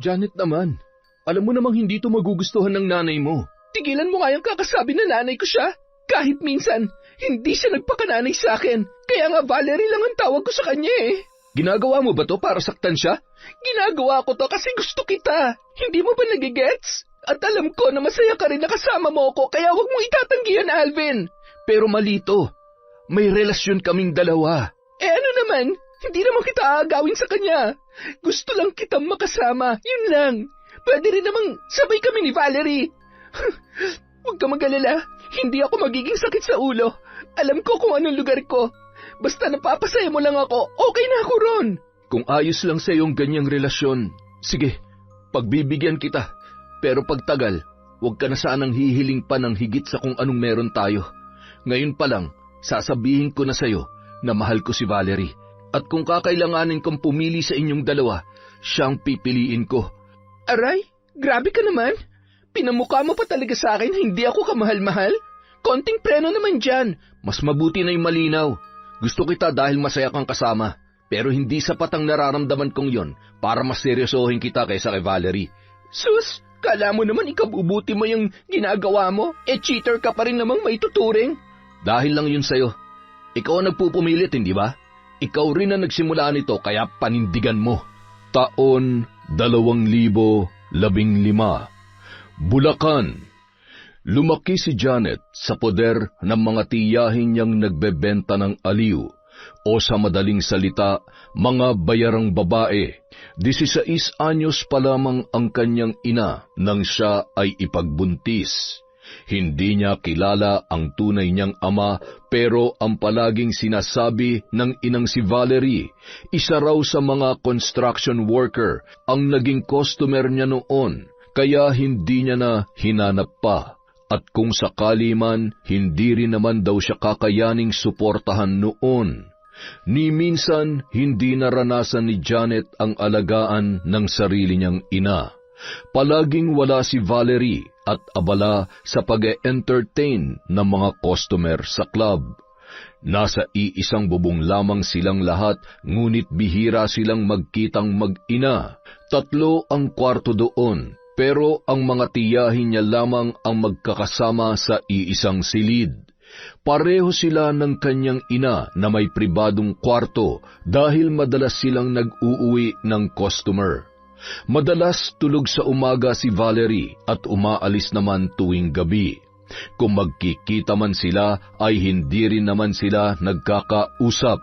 Janet naman, alam mo namang hindi ito magugustuhan ng nanay mo. Tigilan mo nga yung kakasabi na nanay ko siya. Kahit minsan, hindi siya nagpakananay sa akin. Kaya nga Valerie lang ang tawag ko sa kanya eh. Ginagawa mo ba to para saktan siya? Ginagawa ko to kasi gusto kita. Hindi mo ba nagigets? At alam ko na masaya ka rin na kasama mo ako, kaya huwag mo itatanggihan, Alvin. Pero malito, may relasyon kaming dalawa. Ano naman, hindi naman kita aagawin sa kanya. Gusto lang kitang makasama, yun lang. Pwede rin namang sabay kami ni Valerie. Huwag ka mag-alala, hindi ako magiging sakit sa ulo. Alam ko kung anong lugar ko. Basta napapasaya mo lang ako, okay na ako ron. Kung ayos lang sa iyong ganyang relasyon, sige, pagbibigyan kita. Pero pagtagal, huwag ka na sanang hihiling pa ng higit sa kung anong meron tayo. Ngayon pa lang, sasabihin ko na sa iyo na mahal ko si Valerie. At kung kakailanganin kong pumili sa inyong dalawa, siyang pipiliin ko. Aray, grabe ka naman. Pinamukha mo pa talaga sa akin hindi ako kamahal-mahal. Konting preno naman dyan. Mas mabuti na yung malinaw. Gusto kita dahil masaya kang kasama, pero hindi sapat ang nararamdaman kong yon para mas seryosohin kita kaysa kay Valerie. Sus, kala mo naman ikabubuti mo yung ginagawa mo, cheater ka pa rin namang may tuturing. Dahil lang yun sa'yo. Ikaw ang nagpupumilit, hindi ba? Ikaw rin ang nagsimula nito kaya panindigan mo. Taon 2015, Bulacan. Lumaki si Janet sa poder ng mga tiyahin niyang nagbebenta ng aliw o sa madaling salita, mga bayarang babae. 16 anyos pa lamang ang kanyang ina nang siya ay ipagbuntis. Hindi niya kilala ang tunay niyang ama pero ang palaging sinasabi ng inang si Valerie, isa raw sa mga construction worker ang naging customer niya noon kaya hindi niya na hinanap pa. At kung sakali man, hindi rin naman daw siya kakayaning suportahan noon. Ni minsan, hindi naranasan ni Janet ang alagaan ng sarili niyang ina. Palaging wala si Valerie at abala sa pag-e-entertain ng mga customer sa club. Nasa iisang bubong lamang silang lahat, ngunit bihira silang magkitang mag-ina. 3 ang kwarto doon. Pero ang mga tiyahin niya lamang ang magkakasama sa iisang silid. Pareho sila ng kanyang ina na may pribadong kwarto dahil madalas silang nag-uuwi ng customer. Madalas tulog sa umaga si Valerie at umaalis naman tuwing gabi. Kung magkikita man sila ay hindi rin naman sila nagkakausap.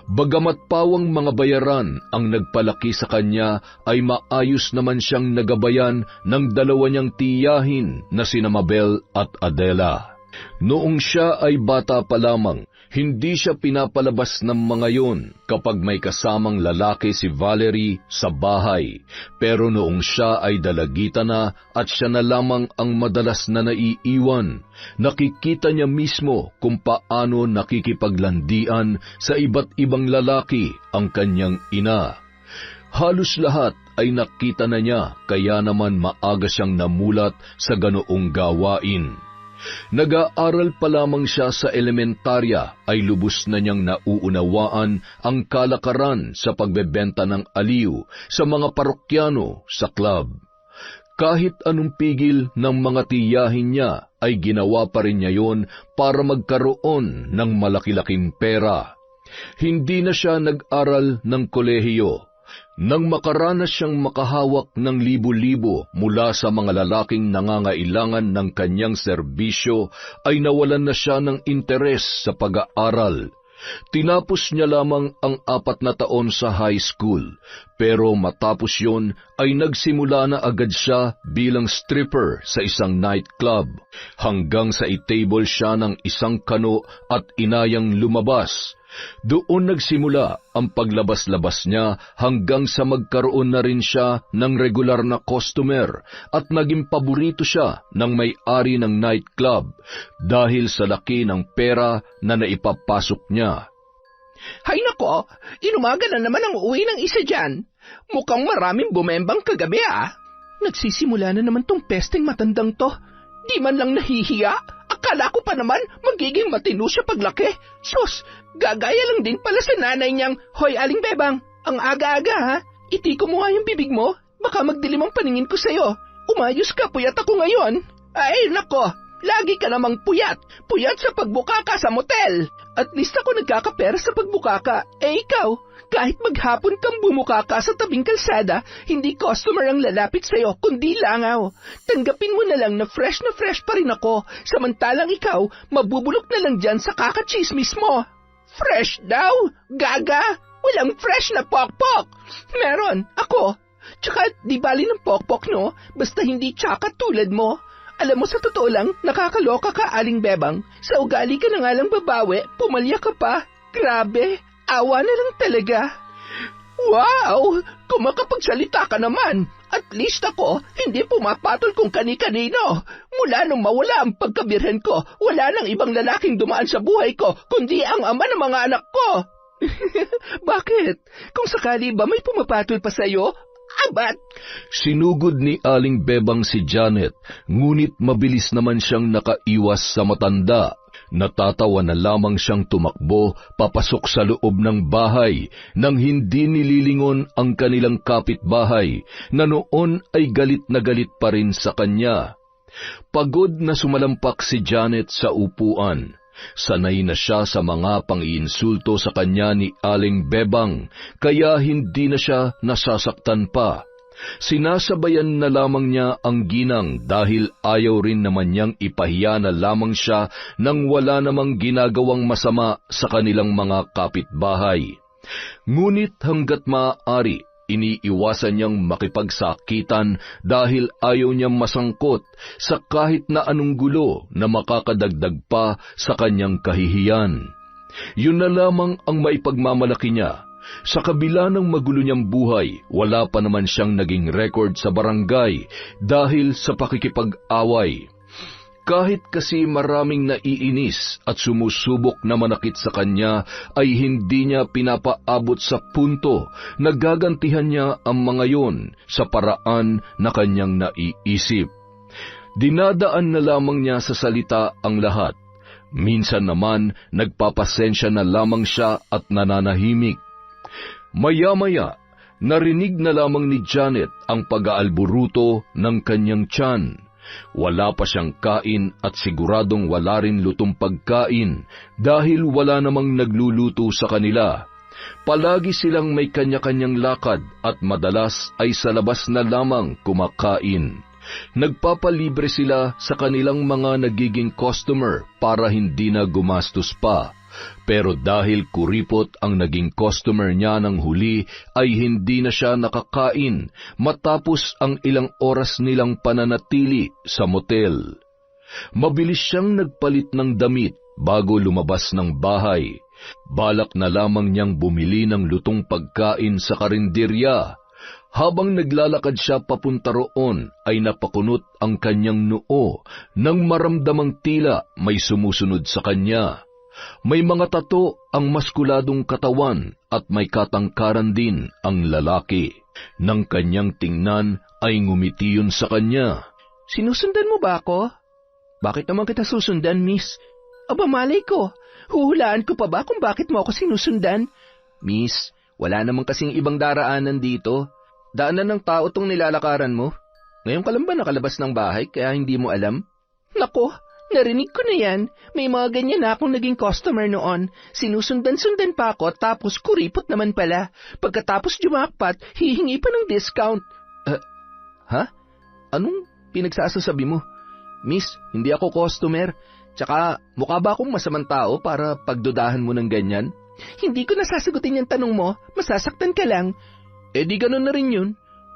Bagamat pawang mga bayaran ang nagpalaki sa kanya, ay maayos naman siyang nagabayan ng 2 niyang tiyahin na sina Mabel at Adela. Noong siya ay bata pa lamang, hindi siya pinapalabas ng mga yon kapag may kasamang lalaki si Valerie sa bahay. Pero noong siya ay dalagita na at siya na lamang ang madalas na naiiwan, nakikita niya mismo kung paano nakikipaglandian sa iba't ibang lalaki ang kanyang ina. Halos lahat ay nakita na niya kaya naman maaga siyang namulat sa ganoong gawain. Nag-aaral pa lamang siya sa elementarya ay lubos na niyang nauunawaan ang kalakaran sa pagbebenta ng aliw sa mga parokyano sa club. Kahit anong pigil ng mga tiyahin niya ay ginawa pa rin niya yon para magkaroon ng malaki-laking pera. Hindi na siya nag-aral ng kolehiyo. Nang makaranas siyang makahawak ng libo-libo mula sa mga lalaking nangangailangan ng kanyang serbisyo, ay nawalan na siya ng interes sa pag-aaral. Tinapos niya lamang ang 4 na taon sa high school, pero matapos yon ay nagsimula na agad siya bilang stripper sa isang nightclub, hanggang sa itable siya ng isang kano at inayang lumabas. Doon nagsimula ang paglabas-labas niya hanggang sa magkaroon na rin siya ng regular na customer at naging paborito siya ng may-ari ng nightclub dahil sa laki ng pera na naipapasok niya. Hay nako, inumaga na naman ang uwi ng isa dyan. Mukhang maraming bumembang kagabi ah. Nagsisimula na naman tong pesteng matandang to. Di man lang nahihiya. Akala ko pa naman magiging matino siya paglaki. Sus, gagaya lang din pala sa nanay niyang, Hoy Aling Bebang, ang aga-aga ha. Itiko mo nga yung bibig mo. Baka magdilim ang paningin ko sa'yo. Umayos ka, puyat ako ngayon. Ay, nako, lagi ka namang puyat. Puyat sa pagbukaka sa motel. At least ako nagkakapera sa pagbukaka. Eh ikaw, kahit maghapon kang bumukaka sa tabing kalsada, hindi customer ang lalapit sa'yo, kundi langaw. Tanggapin mo na lang na fresh pa rin ako, samantalang ikaw, mabubulok na lang dyan sa kakachismis mo. Fresh daw? Gaga? Walang fresh na pokpok. Meron, ako. Tsaka di bali ng pokpok, no? Basta hindi tsaka tulad mo. Alam mo, sa totoo lang, nakakaloka ka, Aling Bebang. Sa ugali ka na nga lang babawi, pumalya ka pa. Grabe, awa na lang talaga. Wow! Kung makapagsalita ka naman, at least ako, hindi pumapatol kung kani-kanino. Mula nung mawala ang pagkabirhen ko, wala nang ibang lalaking dumaan sa buhay ko, kundi ang ama ng mga anak ko. Bakit? Kung sakali ba may pumapatol pa sa'yo, abat! Sinugod ni Aling Bebang si Janet, ngunit mabilis naman siyang nakaiwas sa matanda. Natatawa na lamang siyang tumakbo papasok sa loob ng bahay nang hindi nililingon ang kanilang kapitbahay na noon ay galit na galit pa rin sa kanya. Pagod na sumalampak si Janet sa upuan. Sanay na siya sa mga pang-iinsulto sa kanya ni Aling Bebang, kaya hindi na siya nasasaktan pa. Sinasabayan na lamang niya ang ginang dahil ayaw rin naman niyang ipahiya na lamang siya nang wala namang ginagawang masama sa kanilang mga kapitbahay. Ngunit hanggat maaari, iniiwasan niyang makipagsakitan dahil ayaw niyang masangkot sa kahit na anong gulo na makakadagdag pa sa kanyang kahihiyan. Yun na lamang ang maipagmamalaki niya. Sa kabila ng magulo niyang buhay, wala pa naman siyang naging record sa barangay dahil sa pakikipag-away. Kahit kasi maraming naiinis at sumusubok na manakit sa kanya, ay hindi niya pinapaabot sa punto na gagantihan niya ang mga yon sa paraan na kanyang naiisip. Dinadaan na lamang niya sa salita ang lahat. Minsan naman, nagpapasensya na lamang siya at nananahimik. Maya-maya, narinig na lamang ni Janet ang pag-aalburuto ng kanyang tiyan. Wala pa siyang kain at siguradong wala rin lutong pagkain dahil wala namang nagluluto sa kanila. Palagi silang may kanya-kanyang lakad at madalas ay sa labas na lamang kumakain. Nagpapalibre sila sa kanilang mga nagiging customer para hindi na gumastos pa. Pero dahil kuripot ang naging customer niya ng huli, ay hindi na siya nakakain matapos ang ilang oras nilang pananatili sa motel. Mabilis siyang nagpalit ng damit bago lumabas ng bahay. Balak na lamang niyang bumili ng lutong pagkain sa karinderya. Habang naglalakad siya papunta roon, ay napakunot ang kanyang noo nang maramdamang tila may sumusunod sa kanya. May mga tato ang maskuladong katawan at may katangkaran din ang lalaki. Nang kanyang tingnan ay ngumiti yun sa kanya. Sinusundan mo ba ako? Bakit naman kita susundan, miss? Aba, malay ko. Huhulaan ko pa ba kung bakit mo ako sinusundan? Miss, wala naman kasing ibang daraanan dito. Daanan ng tao tong nilalakaran mo. Ngayon ka lang ba nakalabas ng bahay kaya hindi mo alam? Nako, narinig ko na yan. May mga ganyan na akong naging customer noon. Sinusundan-sundan pa ako tapos kuripot naman pala. Pagkatapos jumakpat, hihingi pa ng discount. Ha? Anong pinagsasasabi mo? Miss, hindi ako customer. Tsaka mukha ba akong masamang tao para pagdudahan mo ng ganyan? Hindi ko nasasagutin yung tanong mo. Masasaktan ka lang. Eh di ganun na rin yun.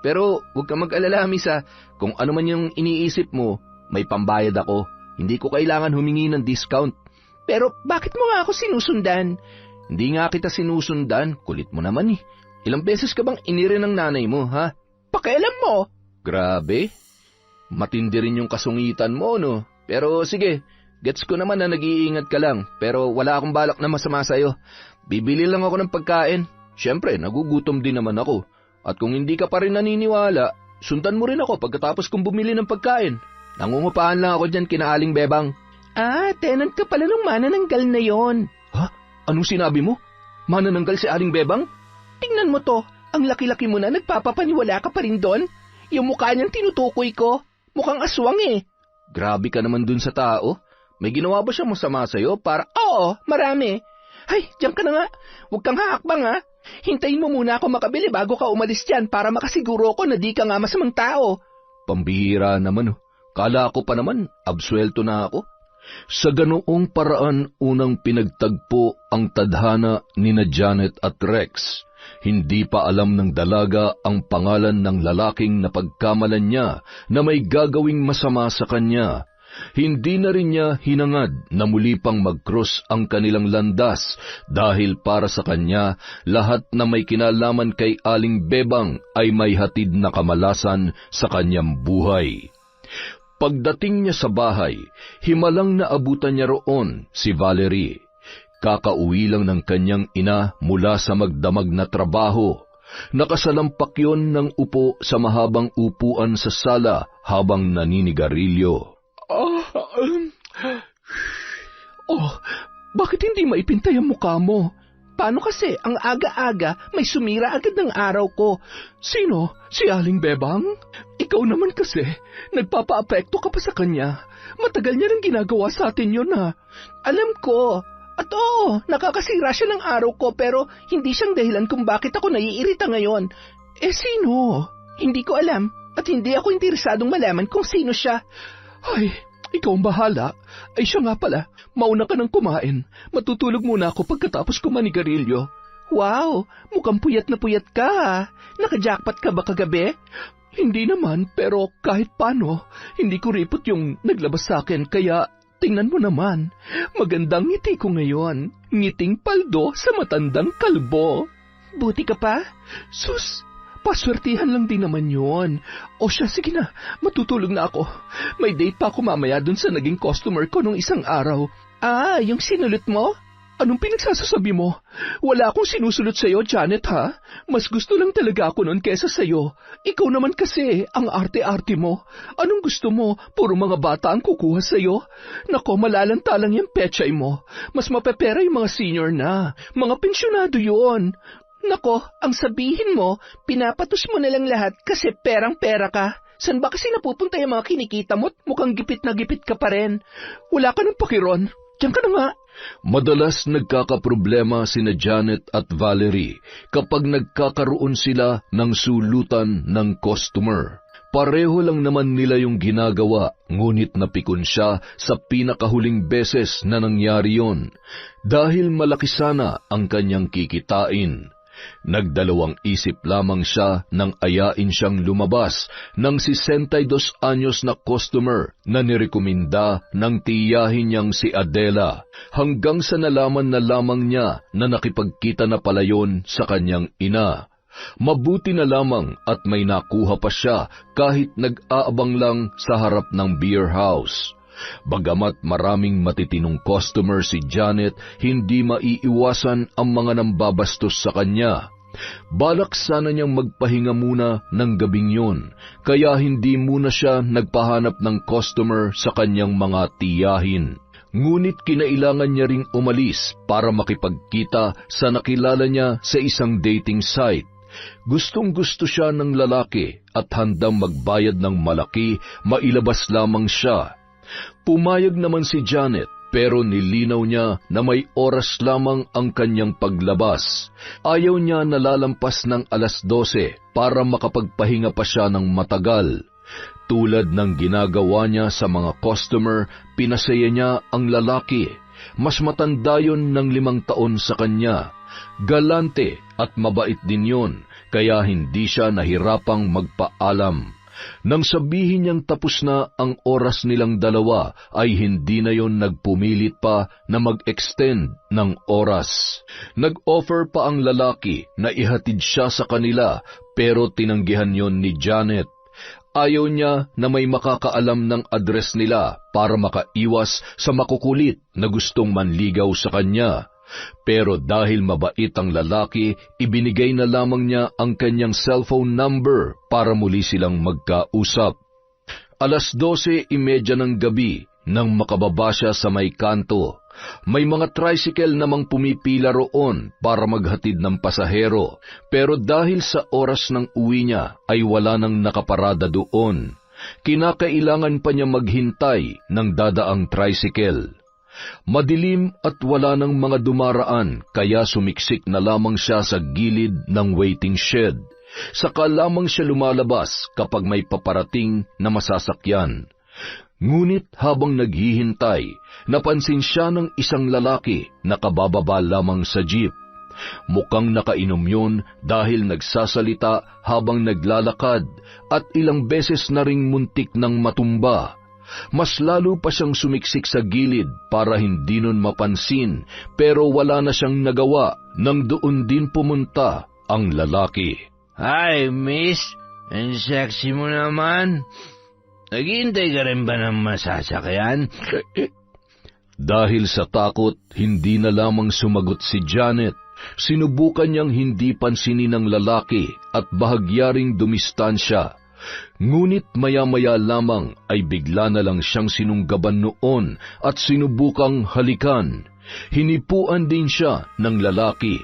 Pero huwag ka mag-alala, miss, ha. Kung ano man yung iniisip mo, may pambayad ako. Hindi ko kailangan humingi ng discount. Pero bakit mo nga ako sinusundan? Hindi nga kita sinusundan. Kulit mo naman eh. Ilang beses ka bang inire ng nanay mo, ha? Pakialam mo. Grabe. Matindi rin yung kasungitan mo, no? Pero sige, gets ko naman na nag-iingat ka lang. Pero wala akong balak na masama sa'yo. Bibili lang ako ng pagkain. Siyempre, nagugutom din naman ako. At kung hindi ka pa rin naniniwala, sundan mo rin ako pagkatapos kong bumili ng pagkain. Nangungupahan lang ako dyan kina Aling Bebang. Ah, tenant ka pala ng manananggal na yon. Ha? Anong sinabi mo? Manananggal si Aling Bebang? Tingnan mo to, ang laki-laki mo na, nagpapapaniwala ka pa rin doon. Yung mukha niyang tinutukoy ko, mukhang aswang eh. Grabe ka naman dun sa tao. May ginawa ba siya masama sa'yo para... Oo, marami. Ay, diyan ka na nga. Huwag kang haakbang ha. Hintayin mo muna ako makabili bago ka umalis dyan para makasiguro ko na di ka nga masamang tao. Pambihira naman Kala ko pa naman, absuelto na ako. Sa ganoong paraan unang pinagtagpo ang tadhana nina Janet at Rex. Hindi pa alam ng dalaga ang pangalan ng lalaking napagkamalan niya na may gagawing masama sa kanya. Hindi na rin niya hinangad na muli pang mag-cross ang kanilang landas dahil para sa kanya lahat na may kinalaman kay Aling Bebang ay may hatid na kamalasan sa kanyang buhay. Pagdating niya sa bahay, himalang naabutan niya roon si Valerie. Kakauwi lang ng kanyang ina mula sa magdamag na trabaho. Nakasalampak yon ng upo sa mahabang upuan sa sala habang naninigarilyo. Bakit hindi maipintay ang mukha mo? Paano kasi ang aga-aga may sumira agad ng araw ko? Sino? Si Aling Bebang? Ikaw naman kasi, nagpapa-apekto ka pa sa kanya. Matagal niya nang ginagawa sa atin yun ha. Alam ko. At oo, nakakasira siya ng araw ko pero hindi siyang dahilan kung bakit ako naiirita ngayon. Sino? Hindi ko alam at hindi ako interesadong malaman kung sino siya. Ay, ikaw ang bahala. Ay siya nga pala, mauna ka nang kumain. Matutulog muna ako pagkatapos ko manigarilyo. Wow, mukhang puyat na puyat ka. Naka-jackpot ka ba kagabi? Hindi naman, pero kahit paano, hindi ko ripot yung naglabas sa akin, kaya tingnan mo naman. Magandang ngiti ko ngayon. Ngiting paldo sa matandang kalbo. Buti ka pa? Sus! Paswertihan lang din naman yun. O siya, sige na, matutulog na ako. May date pa ako mamaya dun sa naging customer ko nung isang araw. Yung sinulot mo? Anong pinagsasasabi mo? Wala akong sinusulot sa'yo, Janet, ha? Mas gusto lang talaga ako nun kesa sa'yo. Ikaw naman kasi, ang arte-arte mo. Anong gusto mo? Puro mga bata ang kukuha sa'yo? Nako, malalantalang yung pechay mo. Mas mapepera yung mga senior na. Mga pensyonado yun. Nako, ang sabihin mo, pinapatos mo na lang lahat kasi perang-pera ka. San ba kasi napupunta yung mga kinikita mo't mukhang gipit na gipit ka pa rin? Wala ka ng pakiron. Diyan ka na nga. Madalas nagkakaproblema sina Janet at Valerie kapag nagkakaroon sila ng sulutan ng customer. Pareho lang naman nila yung ginagawa, ngunit napikon siya sa pinakahuling beses na nangyari yon dahil malaki sana ang kanyang kikitain. Nagdalawang isip lamang siya nang ayain siyang lumabas ng 62 anyos na customer na nirekomenda ng tiyahin niyang si Adela, hanggang sa nalaman na lamang niya na nakipagkita na pala yon sa kanyang ina. Mabuti na lamang at may nakuha pa siya kahit nag-aabang lang sa harap ng beer house. Bagamat maraming matitinong customer si Janet, hindi maiiwasan ang mga nambabastos sa kanya. Balak sana niyang magpahinga muna ng gabing yun, kaya hindi muna siya nagpahanap ng customer sa kanyang mga tiyahin. Ngunit kinailangan niya ring umalis para makipagkita sa nakilala niya sa isang dating site. Gustong-gusto siya ng lalaki at handang magbayad ng malaki, mailabas lamang siya. Pumayag naman si Janet pero nilinaw niya na may oras lamang ang kanyang paglabas. Ayaw niya nalalampas ng 12:00 para makapagpahinga pa siya ng matagal. Tulad ng ginagawa niya sa mga customer, pinasaya niya ang lalaki. Mas matanda yon ng 5 taon sa kanya. Galante at mabait din yon, kaya hindi siya nahirapang magpaalam. Nang sabihin niyang tapos na ang oras nilang dalawa, ay hindi na yon nagpumilit pa na mag-extend ng oras. Nag-offer pa ang lalaki na ihatid siya sa kanila, pero tinanggihan yon ni Janet. Ayaw niya na may makakaalam ng address nila para makaiwas sa makukulit na gustong manligaw sa kanya. Pero dahil mabait ang lalaki, ibinigay na lamang niya ang kanyang cellphone number para muli silang magkausap. 12:30 ng gabi nang makababa siya sa may kanto. May mga tricycle namang pumipila roon para maghatid ng pasahero, pero dahil sa oras ng uwi niya ay wala nang nakaparada doon. Kinakailangan pa niya maghintay ng dadaang tricycle. Madilim at wala ng mga dumaraan, kaya sumiksik na lamang siya sa gilid ng waiting shed. Saka lamang siya lumalabas kapag may paparating na masasakyan. Ngunit habang naghihintay, napansin siya ng isang lalaki na kabababa lamang sa jeep. Mukhang nakainom yun dahil nagsasalita habang naglalakad at ilang beses na ring muntik ng matumba. Mas lalo pa siyang sumiksik sa gilid para hindi nun mapansin, pero wala na siyang nagawa nang doon din pumunta ang lalaki. Hi, miss. Ang sexy mo naman. Naghihintay ka rin ba ng masasakyan? Dahil sa takot, hindi na lamang sumagot si Janet. Sinubukan niyang hindi pansinin ng lalaki at bahagyaring dumistansya. Ngunit maya-maya lamang ay bigla na lang siyang sinunggaban noon at sinubukang halikan. Hinipuan din siya ng lalaki.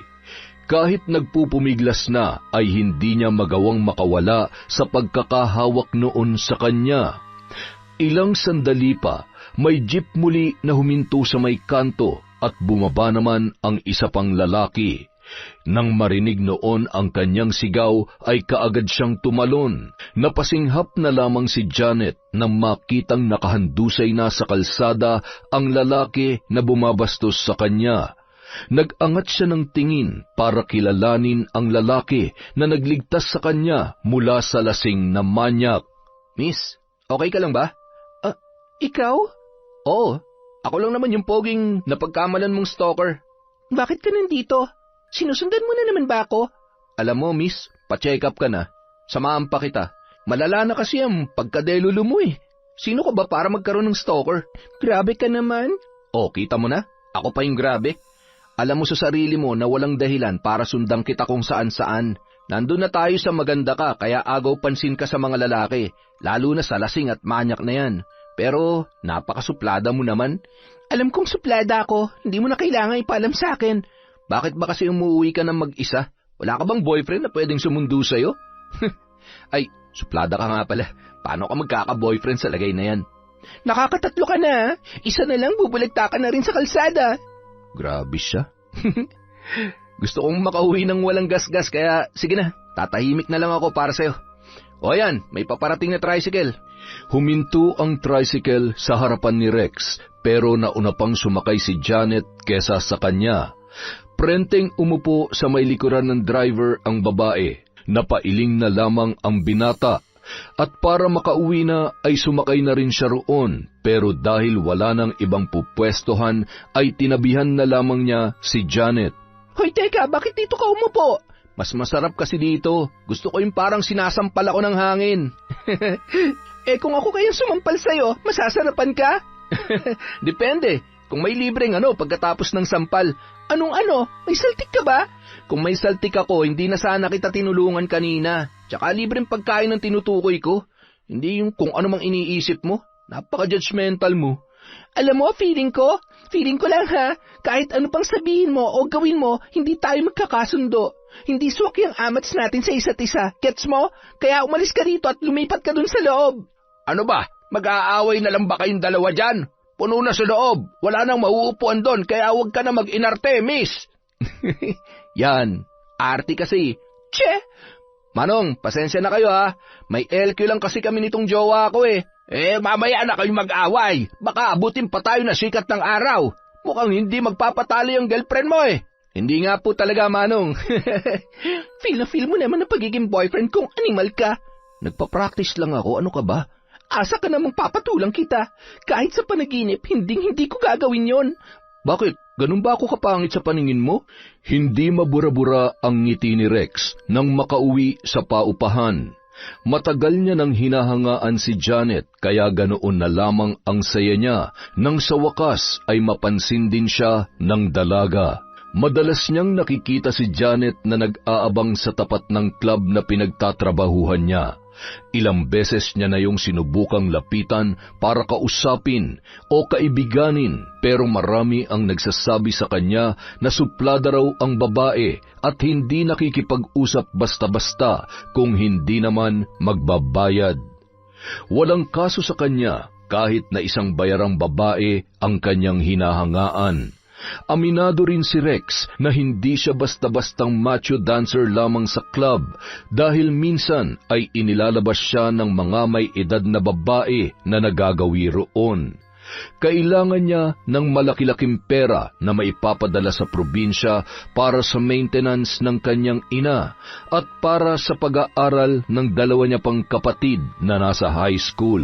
Kahit nagpupumiglas na ay hindi niya magawang makawala sa pagkakahawak noon sa kanya. Ilang sandali pa, may jeep muli na huminto sa may kanto at bumaba naman ang isa pang lalaki. Nang marinig noon ang kanyang sigaw ay kaagad siyang tumalon. Napasinghap na lamang si Janet nang makitang nakahandusay na sa kalsada ang lalaki na bumabastos sa kanya. Nag-angat siya ng tingin para kilalanin ang lalaki na nagligtas sa kanya mula sa lasing na manyak. Miss, okay ka lang ba? Ikaw? Oo, ako lang naman yung poging napagkamalan mong stalker. Bakit ka nandito? Sinusundan mo na naman ba ako? Alam mo, miss, pa-check up ka na. Samahan pa kita. Malala na kasi ang pagkadelulu mo eh. Sino ka ba para magkaroon ng stalker? Grabe ka naman. Oh, kita mo na? Ako pa yung grabe. Alam mo sa sarili mo na walang dahilan para sundan kita kung saan-saan. Nandun na tayo sa maganda ka, kaya agaw pansin ka sa mga lalaki, lalo na sa lasing at manyak na yan. Pero napakasuplada mo naman. Alam kong suplada ako, hindi mo na kailangan ipaalam sa akin. Bakit ba kasi umuwi ka ng mag-isa? Wala ka bang boyfriend na pwedeng sumundo sa'yo? Ay, suplada ka nga pala. Paano ka magkaka-boyfriend sa lagay na yan? Nakakatatlo ka na, isa na lang bubulagta ka na rin sa kalsada. Grabe siya. Gusto kong makauwi ng walang gasgas kaya sige na, tatahimik na lang ako para sa'yo. O yan, may paparating na tricycle. Huminto ang tricycle sa harapan ni Rex pero nauna pang sumakay si Janet kesa sa kanya. Prenteng umupo sa may likuran ng driver ang babae. Napailing na lamang ang binata. At para makauwi na ay sumakay na rin siya roon, pero dahil wala nang ibang pupwestohan ay tinabihan na lamang niya si Janet. Hoy teka, bakit dito ka umupo? Mas masarap kasi dito. Gusto ko yung parang sinasampal ako ng hangin. Kung ako kayang sumampal sa'yo, masasarapan ka? Depende. Kung may libreng pagkatapos ng sampal. Anong May saltik ka ba? Kung may saltik ako, hindi na sana kita tinulungan kanina. Tsaka libreng pagkain ng tinutukoy ko. Hindi yung kung ano mang iniisip mo. Napaka-judgmental mo. Alam mo, feeling ko lang ha, kahit ano pang sabihin mo o gawin mo, hindi tayo magkakasundo. Hindi swak yung amats natin sa isa't isa. Gets mo? Kaya umalis ka dito at lumipat ka dun sa loob. Ano ba? Mag-aaway na lang ba kayong dalawa dyan? Puno na sa loob. Wala nang mauupuan doon, kaya huwag ka na mag-inarte, miss. Yan. Arte kasi. Che! Manong, pasensya na kayo ha. May LQ lang kasi kami nitong jowa ko eh. Mamaya na kayong mag-away. Baka abutin pa tayo na sikat ng araw. Mukhang hindi magpapatalo yung girlfriend mo eh. Hindi nga po talaga, Manong. Feel na feel mo naman ang pagiging boyfriend kung animal ka. Nagpa-practice lang ako, ano ka ba? Asa ka namang papatulang kita. Kahit sa panaginip, hindi ko gagawin yon. Bakit? Ganun ba ako kapangit sa paningin mo? Hindi mabura-bura ang ngiti ni Rex nang makauwi sa paupahan. Matagal niya nang hinahangaan si Janet kaya ganoon na lamang ang saya niya nang sa wakas ay mapansin din siya ng dalaga. Madalas niyang nakikita si Janet na nag-aabang sa tapat ng club na pinagtatrabahuhan niya. Ilang beses niya na yung sinubukang lapitan para kausapin o kaibiganin, pero marami ang nagsasabi sa kanya na suplada raw ang babae at hindi nakikipag-usap basta-basta kung hindi naman magbabayad. Walang kaso sa kanya kahit na isang bayarang babae ang kanyang hinahangaan. Aminado rin si Rex na hindi siya basta-bastang macho dancer lamang sa club dahil minsan ay inilalabas siya ng mga may edad na babae na nagagawi roon. Kailangan niya ng malaki-laking pera na maipapadala sa probinsya para sa maintenance ng kanyang ina at para sa pag-aaral ng dalawa niya pang kapatid na nasa high school.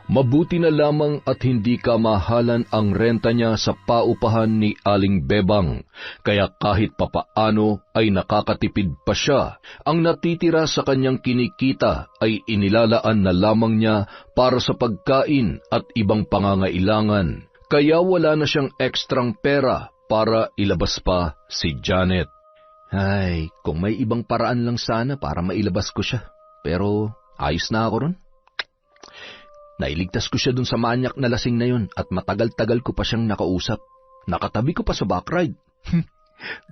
Mabuti na lamang at hindi kamahalan ang renta niya sa paupahan ni Aling Bebang, kaya kahit papaano ay nakakatipid pa siya. Ang natitira sa kanyang kinikita ay inilalaan na lamang niya para sa pagkain at ibang pangangailangan, kaya wala na siyang ekstrang pera para ilabas pa si Janet. Ay, kung may ibang paraan lang sana para mailabas ko siya, pero ayos na ako ron. Nailigtas ko siya dun sa manyak na lasing na yun at matagal-tagal ko pa siyang nakausap. Nakatabi ko pa sa backride.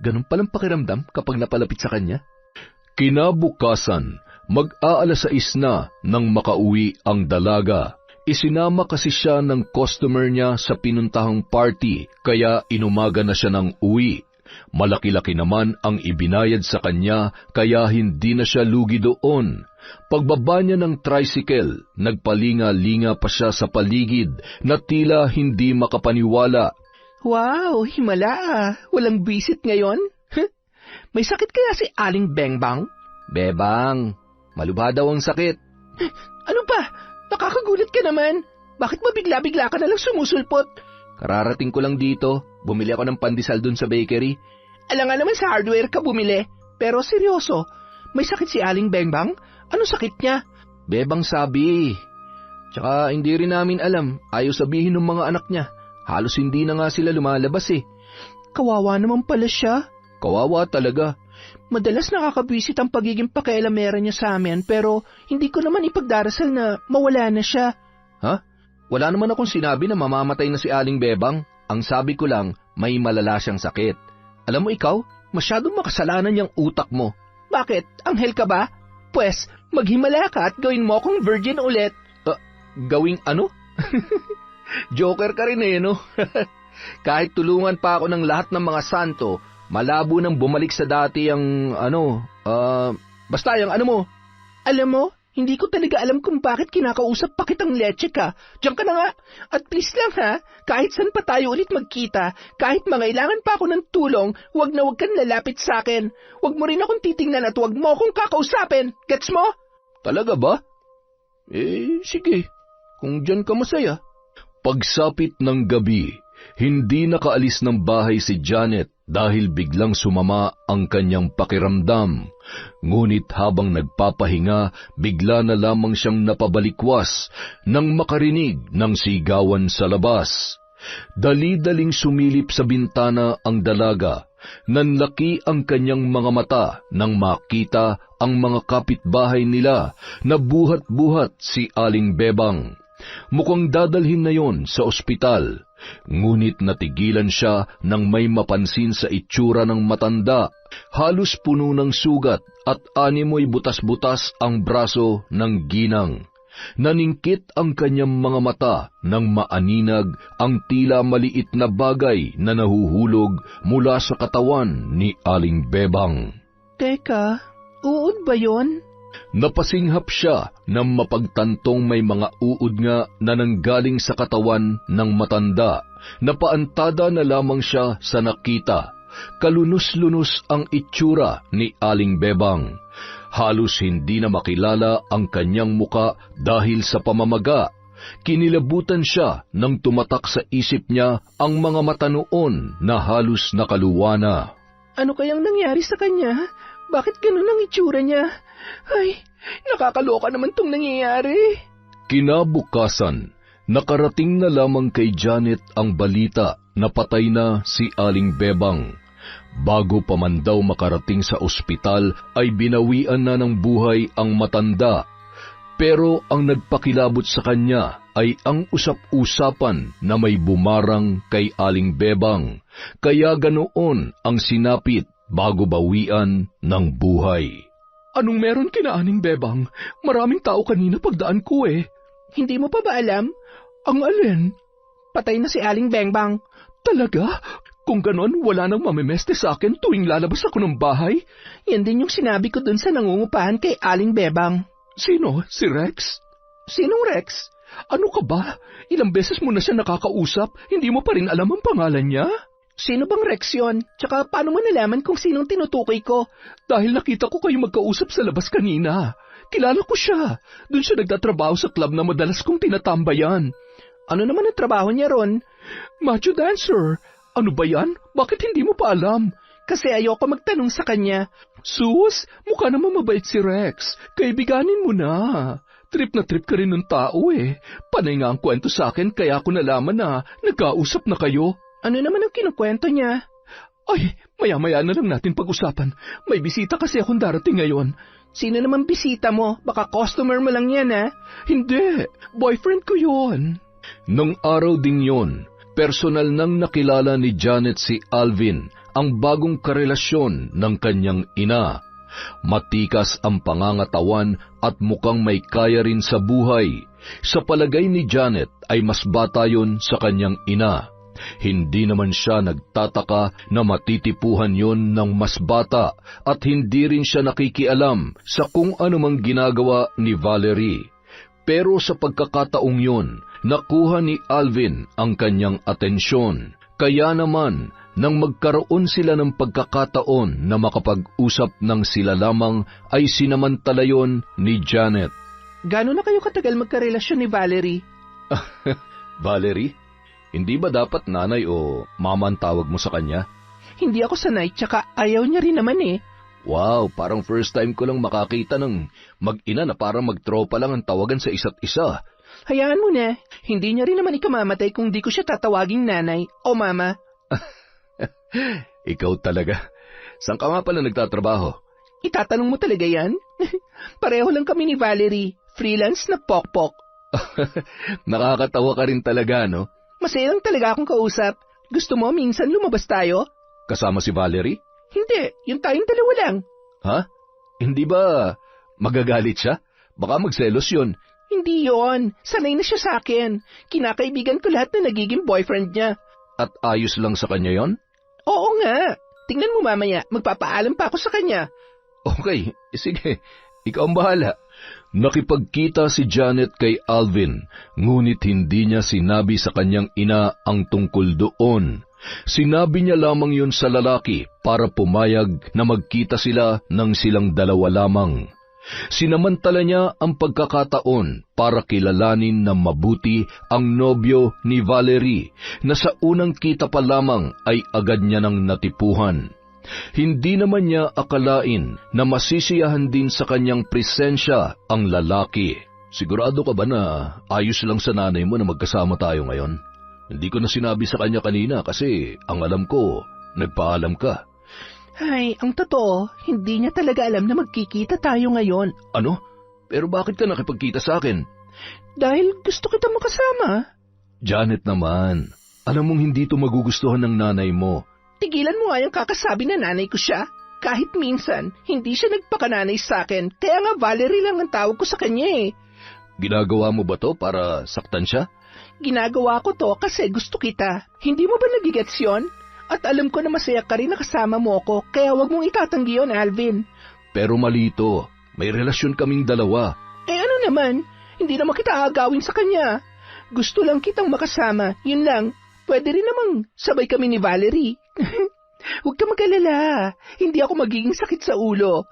Ganun palang pakiramdam kapag napalapit sa kanya. Kinabukasan, mag-aalas-sais na nang makauwi ang dalaga. Isinama kasi siya ng customer niya sa pinuntahang party, kaya inumaga na siya ng uwi. Malaki-laki naman ang ibinayad sa kanya, kaya hindi na siya lugi doon. Pagbaba niya ng tricycle, nagpalinga-linga pa siya sa paligid na tila hindi makapaniwala. Wow, himala ah. Walang visit ngayon? May sakit kaya si Aling Bengbang? Bebang, malubha daw ang sakit. Ano ba? Nakakagulat ka naman. Bakit mabigla-bigla ka na lang sumusulpot? Kararating ko lang dito. Bumili ako ng pandesal dun sa bakery. Alam nga naman sa hardware ka bumili. Pero seryoso, may sakit si Aling Bengbang? Ano sakit niya? Bebang sabi. Tsaka hindi rin namin alam. Ayaw sabihin ng mga anak niya. Halos hindi na nga sila lumalabas eh. Kawawa naman pala siya. Kawawa talaga. Madalas nakakabwisit ang pagiging pakialamera niya sa amin, pero hindi ko naman ipagdarasal na mawala na siya. Ha? Wala naman akong sinabi na mamamatay na si Aling Bebang. Ang sabi ko lang, may malala siyang sakit. Alam mo ikaw, masyadong makasalanan yung utak mo. Bakit? Anghel ka ba? Pwes, maghimala ka at gawin mo akong virgin ulit. Gawing ano? Joker ka rin eh, no? Kahit tulungan pa ako ng lahat ng mga santo, malabo nang bumalik sa dati ang basta yung ano mo. Alam mo, hindi ko talaga alam kung bakit kinakausap pa kitang leche ka. Diyan ka na nga. At please lang ha, kahit saan pa tayo ulit magkita, kahit mangailangan pa ako ng tulong, wag na wag kang lalapit sa akin. Wag mo rin akong titingnan at wag mo akong kakausapin. Gets mo? Talaga ba? Sige. Kung diyan ka masaya. Pagsapit ng gabi, hindi nakaalis ng bahay si Janet dahil biglang sumama ang kanyang pakiramdam. Ngunit habang nagpapahinga, bigla na lamang siyang napabalikwas nang makarinig ng sigawan sa labas. Dali-daling sumilip sa bintana ang dalaga. Nanlaki ang kanyang mga mata nang makita ang mga kapitbahay nila na buhat-buhat si Aling Bebang. Mukhang dadalhin na yon sa ospital. Ngunit natigilan siya nang may mapansin sa itsura ng matanda. Halos puno ng sugat at animoy butas-butas ang braso ng ginang. Naningkit ang kanyang mga mata nang maaninag ang tila maliit na bagay na nahuhulog mula sa katawan ni Aling Bebang. Teka, uod ba yon? Napasinghap siya nang mapagtantong may mga uod nga na nanggaling sa katawan ng matanda. Napaantada na lamang siya sa nakita. Kalunos-lunos ang itsura ni Aling Bebang. Halos hindi na makilala ang kanyang muka dahil sa pamamaga. Kinilabutan siya nang tumatak sa isip niya ang mga mata noon na halos nakaluwana. Ano kayang nangyari sa kanya? Bakit ganun ang itsura niya? Ay, nakakaloka naman tong nangyayari. Kinabukasan, nakarating na lamang kay Janet ang balita na patay na si Aling Bebang. Bago pa man daw makarating sa ospital ay binawian na ng buhay ang matanda. Pero ang nagpakilabot sa kanya ay ang usap-usapan na may bumarang kay Aling Bebang, kaya ganoon ang sinapit bago bawian ng buhay. Anong meron kina Aling Bebang? Maraming tao kanina pagdaan ko eh. Hindi mo pa ba alam? Ang alin? Patay na si Aling Bengbang. Talaga? Kung ganon, wala nang mamimeste sa akin tuwing lalabas ako ng bahay. Yan din yung sinabi ko dun sa nangungupahan kay Aling Bebang. Sino? Si Rex? Sinong Rex? Ano ka ba? Ilang beses mo na siya nakakausap, hindi mo pa rin alam ang pangalan niya? Sino bang Rex yun? Tsaka paano mo nalaman kung sinong tinutukoy ko? Dahil nakita ko kayo magkausap sa labas kanina. Kilala ko siya. Doon siya nagtatrabaho sa club na madalas kong tinatambayan. Ano naman ang trabaho niya ron? Macho dancer. Ano ba yan? Bakit hindi mo pa alam? Kasi ayoko magtanong sa kanya. Sus, mukha naman mabait si Rex. Kaibiganin mo na. Trip na trip ka rin ng tao eh. Panay nga ang kwento sa akin kaya ako nalaman na nagkausap na kayo. Ano naman ang kinukwento niya? Ay, maya-maya na lang natin pag-usapan. May bisita kasi akong darating ngayon. Sino naman bisita mo? Baka customer mo lang yan ha? Hindi, boyfriend ko yun. Nung araw ding yon, personal nang nakilala ni Janet si Alvin, ang bagong karelasyon ng kanyang ina. Matikas ang pangangatawan at mukhang may kaya rin sa buhay. Sa palagay ni Janet ay mas bata yon sa kanyang ina. Hindi naman siya nagtataka na matitipuhan yon ng mas bata at hindi rin siya nakikialam sa kung anumang ginagawa ni Valerie. Pero sa pagkakataong yon, nakuha ni Alvin ang kanyang atensyon. Kaya naman, nang magkaroon sila ng pagkakataon na makapag-usap ng sila lamang, ay sinamantala yon ni Janet. Gano'n na kayo katagal magkarelasyon ni Valerie? Valerie? Hindi ba dapat nanay o mama ang tawag mo sa kanya? Hindi ako sanay, tsaka ayaw niya rin naman eh. Wow, parang first time ko lang makakita ng mag-ina na parang magtropa lang ang tawagan sa isa't isa. Hayaan mo na, hindi niya rin naman ikamamatay kung di ko siya tatawaging nanay o mama. Ikaw talaga. Saan ka nga pala nagtatrabaho? Itatanong mo talaga yan? Pareho lang kami ni Valerie, freelance na pokpok. Nakakatawa ka rin talaga, no? Masaya lang talaga akong kausap. Gusto mo minsan lumabas tayo? Kasama si Valerie? Hindi, yung tayong dalawa lang. Ha? Hindi ba magagalit siya? Baka magselos yun. Hindi yon. Sanay na siya sa akin. Kinakaibigan ko lahat na nagiging boyfriend niya. At ayos lang sa kanya yon? Oo nga. Tingnan mo mamaya, magpapaalam pa ako sa kanya. Okay, sige. Ikaw ang bahala. Nakipagkita si Janet kay Alvin, ngunit hindi niya sinabi sa kanyang ina ang tungkol doon. Sinabi niya lamang yun sa lalaki para pumayag na magkita sila ng silang dalawa lamang. Sinamantala niya ang pagkakataon para kilalanin na mabuti ang nobyo ni Valerie na sa unang kita pa lamang ay agad niya nang natipuhan. Hindi naman niya akalain na masisiyahan din sa kanyang presensya ang lalaki. Sigurado ka ba na ayos lang sa nanay mo na magkasama tayo ngayon? Hindi ko na sinabi sa kanya kanina kasi ang alam ko, nagpaalam ka. Ay, ang totoo, hindi niya talaga alam na magkikita tayo ngayon. Ano? Pero bakit ka nakipagkita sa akin? Dahil gusto kita makasama. Janet naman, alam mong hindi to magugustuhan ng nanay mo. Tigilan mo nga yung kakasabi na nanay ko siya. Kahit minsan, hindi siya nagpakananay sa akin, kaya nga Valerie lang ang tawag ko sa kanya eh. Ginagawa mo ba to para saktan siya? Ginagawa ko to kasi gusto kita. Hindi mo ba nagigets yun? At alam ko na masaya ka rin na kasama mo ako, kaya wag mong itatanggi yun, Alvin. Pero malito, may relasyon kaming dalawa. Eh ano naman, hindi naman kita agawin sa kanya. Gusto lang kitang makasama, yun lang. Pwede rin namang sabay kami ni Valerie. Huwag ka mag-alala, hindi ako magiging sakit sa ulo.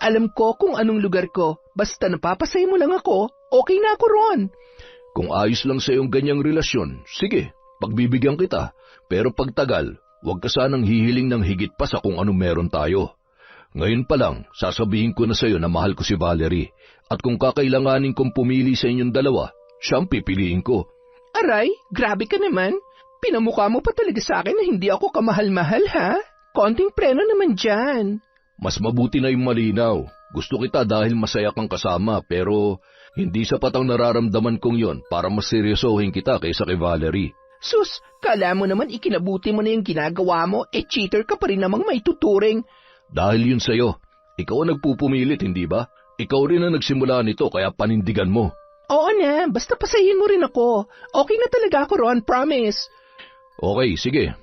Alam ko kung anong lugar ko, basta napapasaya mo lang ako, okay na ako ron. Kung ayos lang sa iyong ganyang relasyon, sige, pagbibigyan kita. Pero pagtagal, huwag ka sanang hihiling ng higit pa sa kung anong meron tayo. Ngayon pa lang, sasabihin ko na sa iyo na mahal ko si Valerie. At kung kakailanganin kong pumili sa inyong dalawa, siyang pipiliin ko. Aray, grabe ka naman. Pinamukha mo pa talaga sa akin na hindi ako kamahal-mahal, ha? Konting preno naman dyan. Mas mabuti na yung malinaw. Gusto kita dahil masaya kang kasama, pero Hindi sapat ang nararamdaman kong yon para mas seryosohin kita kaysa kay Valerie. Sus, kala mo naman ikinabuti mo na yung ginagawa mo, cheater ka pa rin namang may tuturing. Dahil yun sa'yo, ikaw ang nagpupumilit, hindi ba? Ikaw rin ang nagsimula nito, kaya panindigan mo. Oo na, basta pasayin mo rin ako. Okay na talaga ako, Ron, promise. Okay, sige.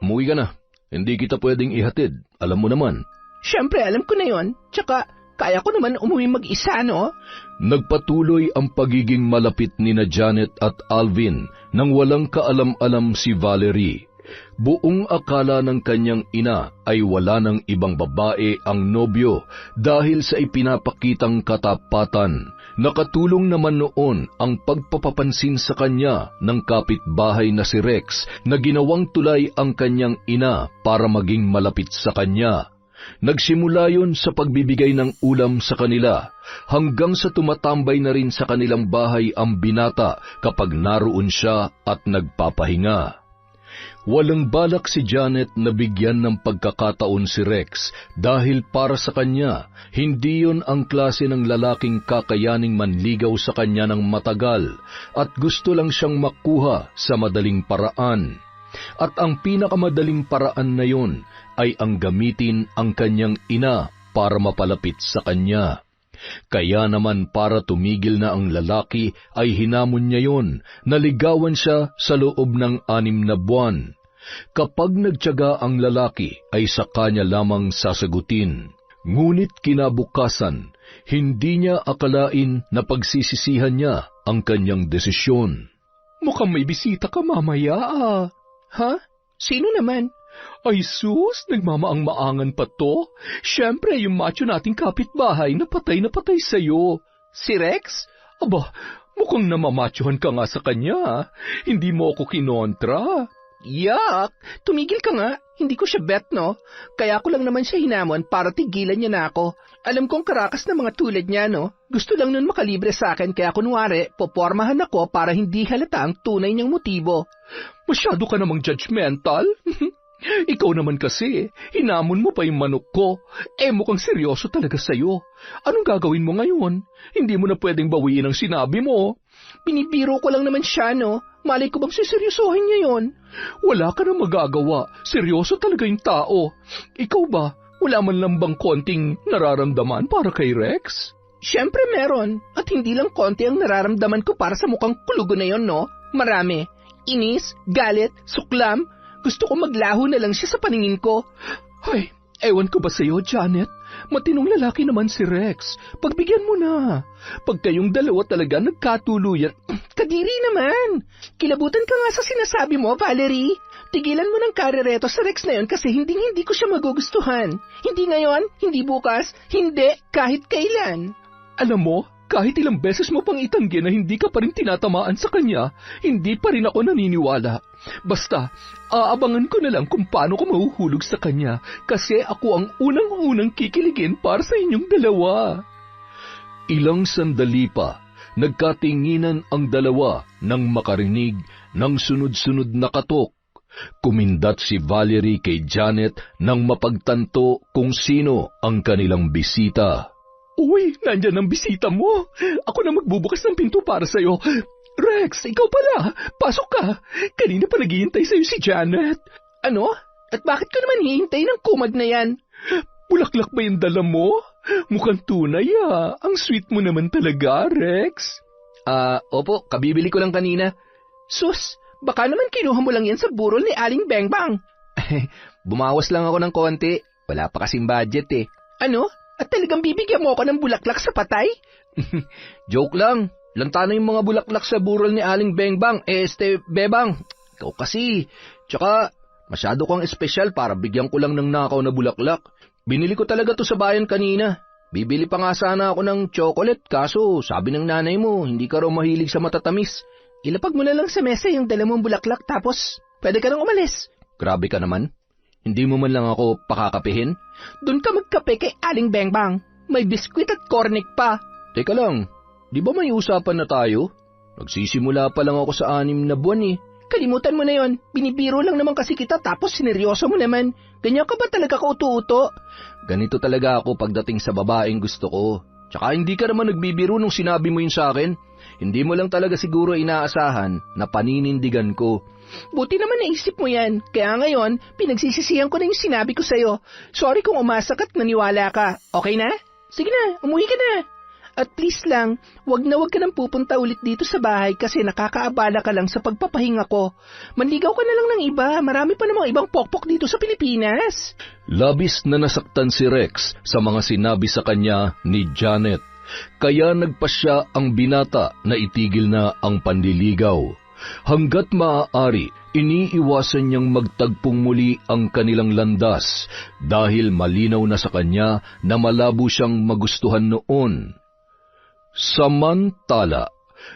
Umuwi ka na. Hindi kita pwedeng ihatid, alam mo naman. Siyempre, alam ko na yon. Tsaka, kaya ko naman umuwi mag-isa, no? Nagpatuloy ang pagiging malapit ni na Janet at Alvin nang walang kaalam-alam si Valerie. Buong akala ng kanyang ina ay wala ng ibang babae ang nobyo dahil sa ipinapakitang katapatan. Nakatulong naman noon ang pagpapapansin sa kanya ng kapitbahay na si Rex na ginawang tulay ang kanyang ina para maging malapit sa kanya. Nagsimula yun sa pagbibigay ng ulam sa kanila, hanggang sa tumatambay na rin sa kanilang bahay ang binata kapag naroon siya at nagpapahinga. Walang balak si Janet na bigyan ng pagkakataon si Rex dahil para sa kanya, hindi yon ang klase ng lalaking kakayaning manligaw sa kanya ng matagal at gusto lang siyang makuha sa madaling paraan. At ang pinakamadaling paraan na yon ay ang gamitin ang kanyang ina para mapalapit sa kanya. Kaya naman para tumigil na ang lalaki ay hinamon niya yon, naligawan siya sa loob ng 6 na buwan. Kapag nagtiyaga ang lalaki ay sa kanya lamang sasagutin. Ngunit kinabukasan, hindi niya akalain na pagsisisihan niya ang kanyang desisyon. Mukhang may bisita ka mamaya, ah. Ha? Sino naman? Ay sus, nagmamaang-maangan pa to. Siyempre, yung macho nating kapitbahay na patay sa'yo. Si Rex? Aba, mukhang namamachohan ka nga sa kanya. Hindi mo ako kinontra. Yak! Tumigil ka nga. Hindi ko siya bet, no? Kaya ko lang naman siya hinamon para tigilan niya na ako. Alam kong karakas na mga tulad niya, no? Gusto lang nun makalibre sa akin kaya kunwari, popormahan ako para hindi halata ang tunay niyang motibo. Masyado ka namang judgmental. Ikaw naman kasi, hinamon mo pa yung manok ko. Mukhang seryoso talaga sa'yo. Anong gagawin mo ngayon? Hindi mo na pwedeng bawiin ang sinabi mo. Binibiro ko lang naman siya, no? Malay ko bang siseryosohin niya yon? Wala ka na magagawa. Seryoso talaga yung tao. Ikaw ba, wala man lang bang konting nararamdaman para kay Rex? Siyempre meron. At hindi lang konti ang nararamdaman ko para sa mukhang kulugo na yon, no? Marami. Inis, galit, suklam. Gusto ko maglaho na lang siya sa paningin ko. Ay, ewan ko ba sa'yo, Janet? Matinong lalaki naman si Rex. Pagbigyan mo na. Pag kayong dalawa talaga nagkatuluyan. Kadiri naman. Kilabutan ka nga sa sinasabi mo, Valerie. Tigilan mo ng karireto sa Rex na yon kasi hindi ko siya magugustuhan. Hindi ngayon, hindi bukas, hindi kahit kailan. Alam mo, kahit ilang beses mo pang itanggi na hindi ka pa rin tinatamaan sa kanya, hindi pa rin ako naniniwala. Basta, aabangan ko na lang kung paano ko mahuhulog sa kanya kasi ako ang unang-unang kikiligin para sa inyong dalawa. Ilang sandali pa, nagkatinginan ang dalawa nang makarinig ng sunod-sunod na katok. Kumindat si Valerie kay Janet nang mapagtanto kung sino ang kanilang bisita. Uy, nandyan ang bisita mo. Ako na magbubukas ng pinto para sa'yo. Rex, ikaw pala. Pasok ka. Kanina pa naghihintay sa'yo si Janet. Ano? At bakit ka naman hihintay ng kumag na yan? Bulaklak ba yung dala mo? Mukhang tunay ah. Ang sweet mo naman talaga, Rex. Opo, kabibili ko lang kanina. Sus, baka naman kinuha mo lang yan sa burol ni Aling Bengbang. Bumawas lang ako ng konti. Wala pa kasing budget eh. Ano? At talagang bibigyan mo ako ng bulaklak sa patay? Joke lang. Lanta na yung mga bulaklak sa burol ni Aling Bengbang. Bebang, ikaw kasi. Tsaka, masyado kang espesyal para bigyan ko lang ng nakaw na bulaklak. Binili ko talaga to sa bayan kanina. Bibili pa nga sana ako ng chocolate, kaso sabi ng nanay mo, hindi ka raw mahilig sa matatamis. Ilapag mo na lang sa mesa yung dala mong bulaklak tapos pwede ka nang umalis. Grabe ka naman. Hindi mo man lang ako pakakapihin? Doon ka magkape kay Aling Bengbang. May biskwit at cornic pa. Teka lang, di ba may usapan na tayo? Nagsisimula pa lang ako sa 6 na buwan eh. Kalimutan mo na yon. Binibiro lang naman kasi kita tapos sineryoso mo naman. Ganyan ka ba talaga kauto-uto? Ganito talaga ako pagdating sa babaeng gusto ko. Tsaka hindi ka naman nagbibiro nung sinabi mo yun sa akin. Hindi mo lang talaga siguro inaasahan na paninindigan ko. Buti naman naisip mo yan. Kaya ngayon, pinagsisisihan ko na yung sinabi ko sa'yo. Sorry kung umasak at naniwala ka. Okay na? Sige na, umuwi ka na. At please lang, wag ka nang pupunta ulit dito sa bahay kasi nakakaabala ka lang sa pagpapahinga ko. Manligaw ka na lang ng iba, marami pa namang ibang pokpok dito sa Pilipinas. Labis na nasaktan si Rex sa mga sinabi sa kanya ni Janet, kaya nagpasya ang binata na itigil na ang panliligaw. Hanggat maaari, iniiwasan niyang magtagpong muli ang kanilang landas dahil malinaw na sa kanya na malabo siyang magustuhan noon. Samantala,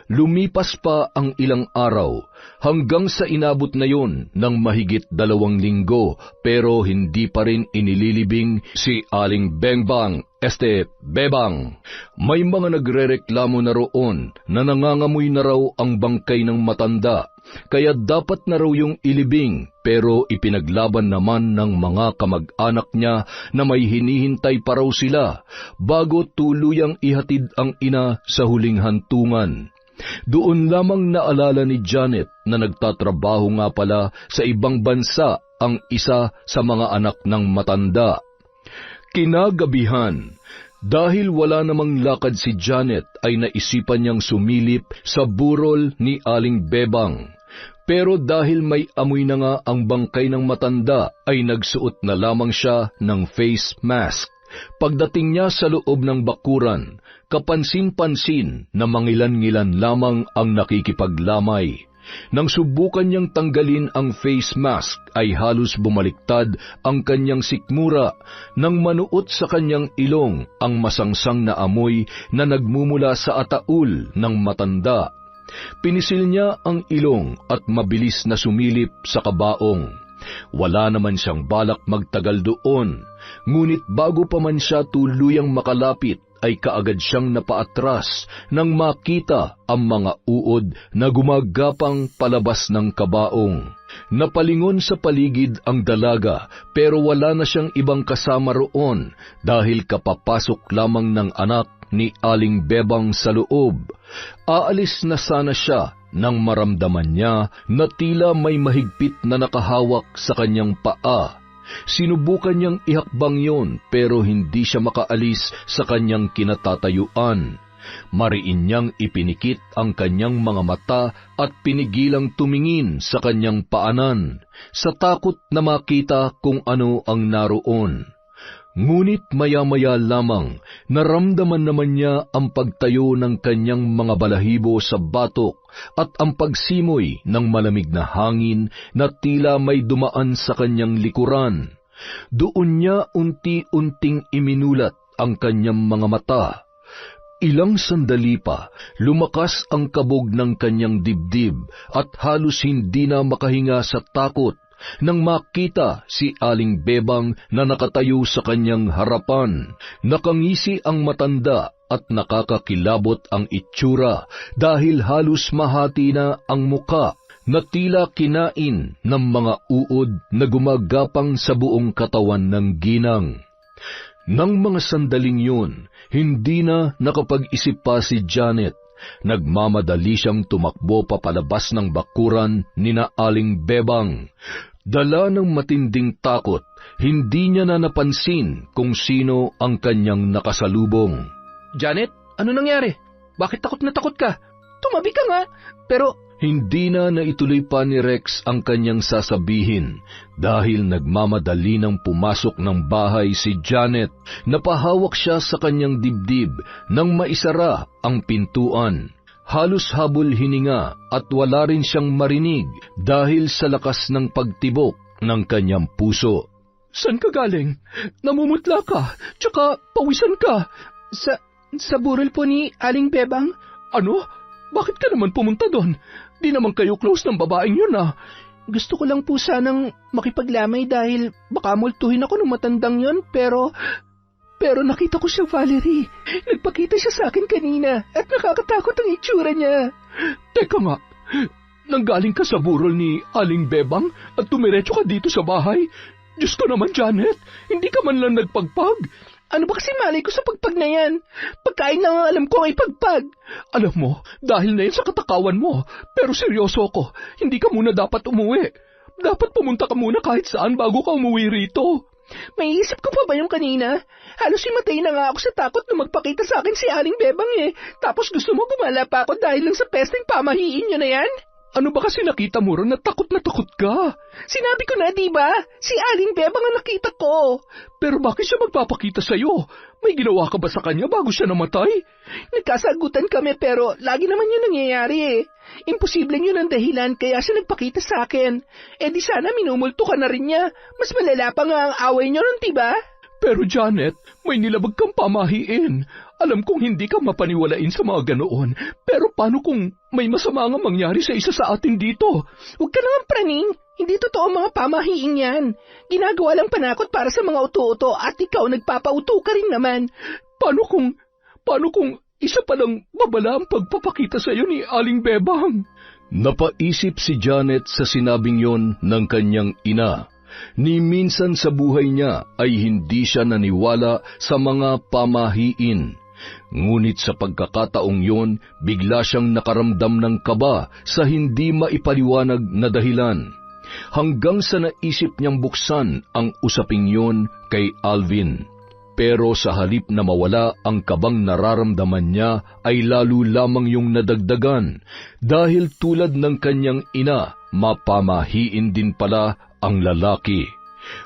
lumipas pa ang ilang araw hanggang sa inabot na yon ng mahigit 2 linggo pero hindi pa rin inililibing si Aling Bengbang, Bebang. May mga nagrereklamo na roon na nangangamoy na raw ang bangkay ng matanda, kaya dapat na raw yung ilibing pero ipinaglaban naman ng mga kamag-anak niya na may hinihintay pa raw sila bago tuluyang ihatid ang ina sa huling hantungan. Doon lamang naalala ni Janet na nagtatrabaho nga pala sa ibang bansa ang isa sa mga anak ng matanda. Kinagabihan, dahil wala namang lakad si Janet ay naisipan niyang sumilip sa burol ni Aling Bebang. Pero dahil may amoy na nga ang bangkay ng matanda ay nagsuot na lamang siya ng face mask. Pagdating niya sa loob ng bakuran, kapansin-pansin na mangilan-ngilan lamang ang nakikipaglamay. Nang subukan niyang tanggalin ang face mask ay halos bumaliktad ang kanyang sikmura nang manuot sa kanyang ilong ang masangsang na amoy na nagmumula sa ataul ng matanda. Pinisil niya ang ilong at mabilis na sumilip sa kabaong. Wala naman siyang balak magtagal doon, ngunit bago pa man siya tuluyang makalapit ay kaagad siyang napaatras nang makita ang mga uod na gumagapang palabas ng kabaong. Napalingon sa paligid ang dalaga pero wala na siyang ibang kasama roon dahil kapapasok lamang ng anak ni Aling Bebang sa loob. Aalis na sana siya nang maramdaman niya na tila may mahigpit na nakahawak sa kanyang paa. Sinubukan niyang ihakbang yon pero hindi siya makaalis sa kanyang kinatatayuan. Mariin niyang ipinikit ang kanyang mga mata at pinigilang tumingin sa kanyang paanan, sa takot na makita kung ano ang naroon. Ngunit maya-maya lamang, naramdaman naman niya ang pagtayo ng kanyang mga balahibo sa batok at ang pagsimoy ng malamig na hangin na tila may dumaan sa kanyang likuran. Doon niya unti-unting iminulat ang kanyang mga mata. Ilang sandali pa, lumakas ang kabog ng kanyang dibdib at halos hindi na makahinga sa takot nang makita si Aling Bebang na nakatayo sa kanyang harapan. Nakangisi ang matanda at nakakakilabot ang itsura dahil halos mahati na ang muka na tila kinain ng mga uod na gumagapang sa buong katawan ng ginang. Nang mga sandaling yun, hindi na nakapag-isip pa si Janet. Nagmamadali siyang tumakbo papalabas ng bakuran ni na Aling Bebang. Dala ng matinding takot, hindi niya na napansin kung sino ang kanyang nakasalubong. Janet, ano nangyari? Bakit takot na takot ka? Tumabi ka nga, pero... Hindi na naituloy pa ni Rex ang kanyang sasabihin dahil nagmamadali ng pumasok ng bahay si Janet. Napahawak siya sa kanyang dibdib nang maisara ang pintuan. Halos habol hininga at wala rin siyang marinig dahil sa lakas ng pagtibok ng kanyang puso. San ka galing? Namumutla ka, tsaka pawisan ka. Sa burol po ni Aling Bebang. Ano? Bakit ka naman pumunta doon? Di naman kayo close ng babaeng yun ah. Gusto ko lang po sanang makipaglamay dahil baka multuhin ako ng matandang yun pero nakita ko siya, Valerie. Nagpakita siya sa akin kanina at nakakatakot ang itsura niya. Teka nga, nanggaling ka sa burol ni Aling Bebang at tumiretso ka dito sa bahay? Diyos ko naman, Janet, hindi ka man lang nagpagpag. Ano ba kasi malay ko sa pagpag na yan? Pagkain lang ang alam ko ay pagpag. Alam mo, dahil na yun sa katakawan mo. Pero seryoso ako, hindi ka muna dapat umuwi. Dapat pumunta ka muna kahit saan bago ka umuwi rito. May isip ko pa ba yung kanina? Halos himatay na nga ako sa takot na magpakita sa akin si Aling Bebang eh. Tapos gusto mo gumala pa ako dahil lang sa pesteng pamahiin nyo na yan? Ano ba kasi nakita mo ron na takot ka? Sinabi ko na, di ba? Si Aling Bebang ang nakita ko. Pero bakit siya magpapakita sa'yo? May ginawa ka ba sa kanya bago siya namatay? Nagkasagutan kami pero lagi naman yun nangyayari eh. Imposible yun ang dahilan kaya siya nagpakita sa akin. Eh di sana minumulto ka na rin niya. Mas malala pa nga ang away niyo nun, diba? Pero Janet, may nilabag kang pamahiin. Alam kong hindi ka mapaniwalain sa mga ganoon. Pero paano kung may masama nga mangyari sa isa sa atin dito? Huwag ka naman praning. Hindi totoo ang mga pamahiin yan. Ginagawa lang panakot para sa mga uto-uto at ikaw nagpapauto ka rin naman. Paano kung isa palang babala ang pagpapakita sa iyo ni Aling Bebang? Napaisip si Janet sa sinabing yon ng kanyang ina. Ni minsan sa buhay niya ay hindi siya naniwala sa mga pamahiin. Ngunit sa pagkakataong yon, bigla siyang nakaramdam ng kaba sa hindi maipaliwanag na dahilan. Hanggang sa naisip niyang buksan ang usaping yon kay Alvin. Pero sa halip na mawala ang kabang nararamdaman niya ay lalo lamang yung nadagdagan dahil tulad ng kanyang ina, mapamahiin din pala ang lalaki.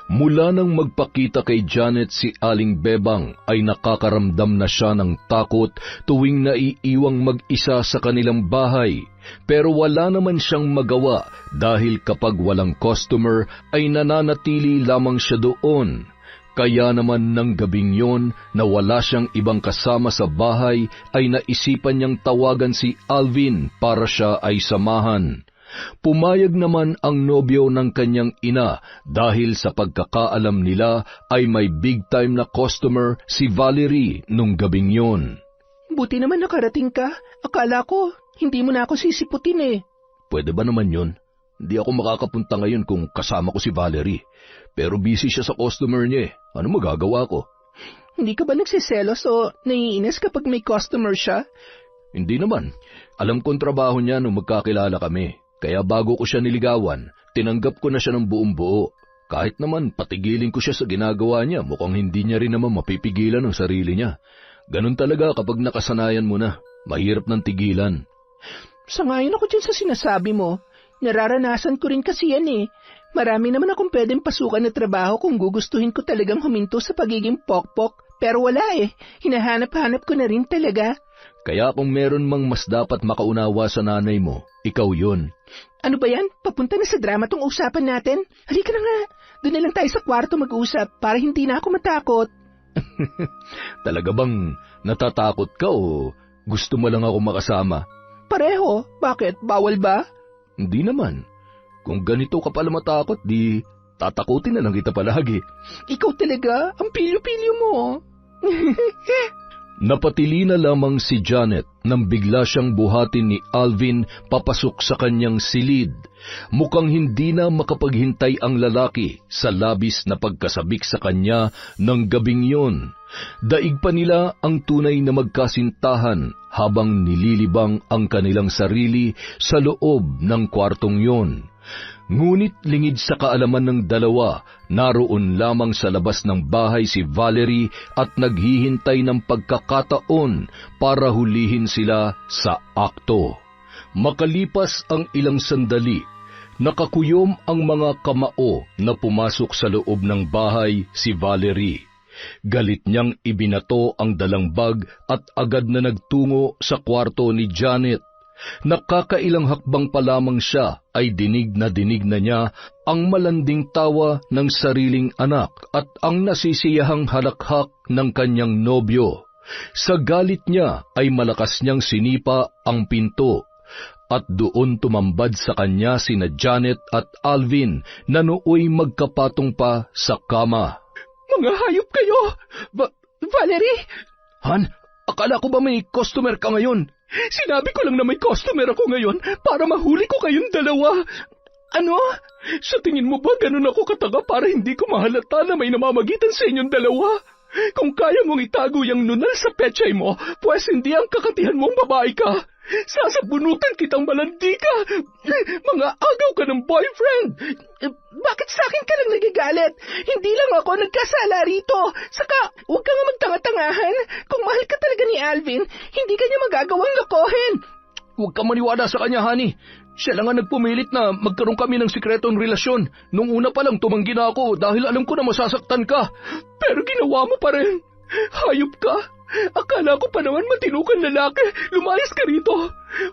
Mula nang magpakita kay Janet si Aling Bebang ay nakakaramdam na siya ng takot tuwing naiiwang mag-isa sa kanilang bahay. Pero wala naman siyang magawa dahil kapag walang customer ay nananatili lamang siya doon. Kaya naman ng gabing yon na wala siyang ibang kasama sa bahay ay naisipan niyang tawagan si Alvin para siya ay samahan. Pumayag naman ang nobyo ng kanyang ina dahil sa pagkakaalam nila ay may big time na customer si Valerie nung gabing yon. Buti naman nakarating ka. Akala ko, hindi mo na ako sisiputin eh. Pwede ba naman yun? Hindi ako makakapunta ngayon kung kasama ko si Valerie. Pero busy siya sa customer niya eh. Ano magagawa ko? Hindi ka ba nagsiselos o naiinis kapag may customer siya? Hindi naman. Alam kong trabaho niya nung magkakilala kami. Kaya bago ko siya niligawan, tinanggap ko na siya ng buong buo. Kahit naman patigilin ko siya sa ginagawa niya, mukhang hindi niya rin naman mapipigilan ang sarili niya. Ganun talaga kapag nakasanayan mo na. Mahirap ng tigilan. Sangayon ako dyan sa sinasabi mo. Nararanasan ko rin kasi yan eh. Marami naman akong pwedeng pasukan na trabaho kung gugustuhin ko talagang huminto sa pagiging pokpok. Pero wala eh. Hinahanap-hanap ko na rin talaga. Kaya kung meron mang mas dapat makaunawa sa nanay mo, ikaw yun. Ano ba yan? Papunta na sa drama tong usapan natin? Halika na nga. Doon na lang tayo sa kwarto mag-usap para hindi na ako matakot. Talaga bang natatakot ka o gusto mo lang ako makasama? Pareho. Bakit? Bawal ba? Hindi naman. Kung ganito ka pala matakot, di tatakutin na lang kita palagi. Ikaw talaga? Ang pilyo-pilyo mo. Napatili na lamang si Janet nang bigla siyang buhatin ni Alvin papasok sa kanyang silid. Mukhang hindi na makapaghintay ang lalaki sa labis na pagkasabik sa kanya ng gabing yon. Daig pa nila ang tunay na magkasintahan habang nililibang ang kanilang sarili sa loob ng kwartong yon. Ngunit lingid sa kaalaman ng dalawa, naroon lamang sa labas ng bahay si Valerie at naghihintay ng pagkakataon para hulihin sila sa akto. Makalipas ang ilang sandali, nakakuyom ang mga kamao na pumasok sa loob ng bahay si Valerie. Galit niyang ibinato ang dalang bag at agad na nagtungo sa kwarto ni Janet. Nakakailang hakbang pa lamang siya ay dinig na niya ang malanding tawa ng sariling anak at ang nasisiyahang halakhak ng kanyang nobyo. Sa galit niya ay malakas niyang sinipa ang pinto at doon tumambad sa kanya sina Janet at Alvin na nooy magkapatong pa sa kama. Mga hayop kayo! Valerie! Han, akala ko ba may customer ka ngayon? Sinabi ko lang na may customer ako ngayon para mahuli ko kayong dalawa. Ano? Sa tingin mo ba ganun ako kataga para hindi ko mahalata na may namamagitan sa inyong dalawa? Kung kaya mong itago yung nunal sa pechay mo, pues hindi ang kakatihan mong babae ka. Sasabunutan kitang malandi ka. Mga agaw ka ng boyfriend. Bakit sa akin ka lang nagagalit? Hindi lang ako nagkasala rito. Saka, huwag ka nga magtanga-tangahan. Kung mahal ka talaga ni Alvin, hindi ka niya magagawang lokohin. Huwag ka maniwala sa kanya, honey. Siya lang ang nagpumilit na magkaroon kami ng sikretong relasyon. Nung una pa lang tumanggi na ako dahil alam ko na masasaktan ka. Pero ginawa mo pa rin. Hayop ka. Akala ko pa naman matino kang lalaki. Lumayas ka rito.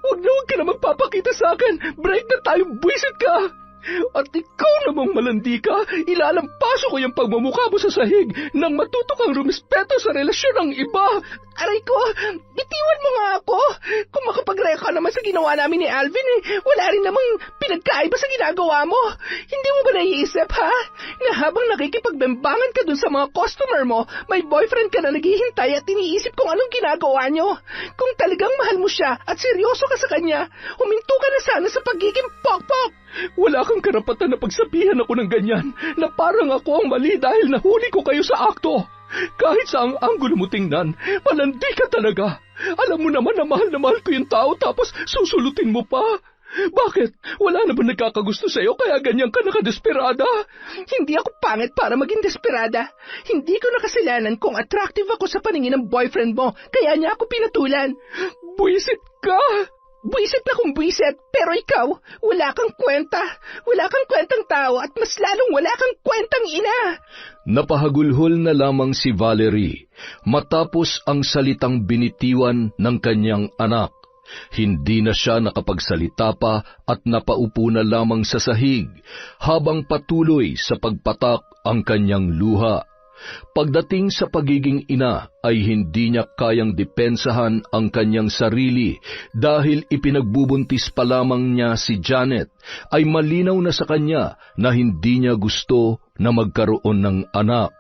Huwag ka na magpapakita sa akin. Break na tayo, buwisit ka. At ikaw namang malandi ka, ilalampaso ko yung pagmamukha mo sa sahig nang matuto kang rumispeto sa relasyon ng iba. Aray ko, bitiwan mo nga ako. Kung makapagreka naman sa ginawa namin ni Alvin, wala rin namang pinagkaiba sa ginagawa mo. Hindi mo ba naiisip, ha? Na habang nakikipagbembangan ka dun sa mga customer mo, may boyfriend ka na naghihintay at iniisip kung anong ginagawa nyo. Kung talagang mahal mo siya at seryoso ka sa kanya, huminto ka na sana sa pagiging pokpok. Wala kang karapatan na pagsabihan ako ng ganyan, na parang ako ang mali dahil nahuli ko kayo sa akto. Kahit sa ang anggulo mo tingnan, malandi ka talaga. Alam mo naman na mahal ko yung tao tapos susulutin mo pa. Bakit? Wala na ba nagkakagusto sa'yo kaya ganyan ka nakadesperada? Hindi ako pangit para maging desperada. Hindi ko nakasalanan kung attractive ako sa paningin ng boyfriend mo, kaya niya ako pinatulan. Buisit ka! Buisit na kung buisit, pero ikaw, wala kang kwenta. Wala kang kwentang tao at mas lalong wala kang kwentang ina. Napahagulhol na lamang si Valerie matapos ang salitang binitiwan ng kanyang anak. Hindi na siya nakapagsalita pa at napaupo na lamang sa sahig habang patuloy sa pagpatak ang kanyang luha. Pagdating sa pagiging ina ay hindi niya kayang depensahan ang kanyang sarili dahil ipinagbubuntis pa lamang niya si Janet, ay malinaw na sa kanya na hindi niya gusto na magkaroon ng anak.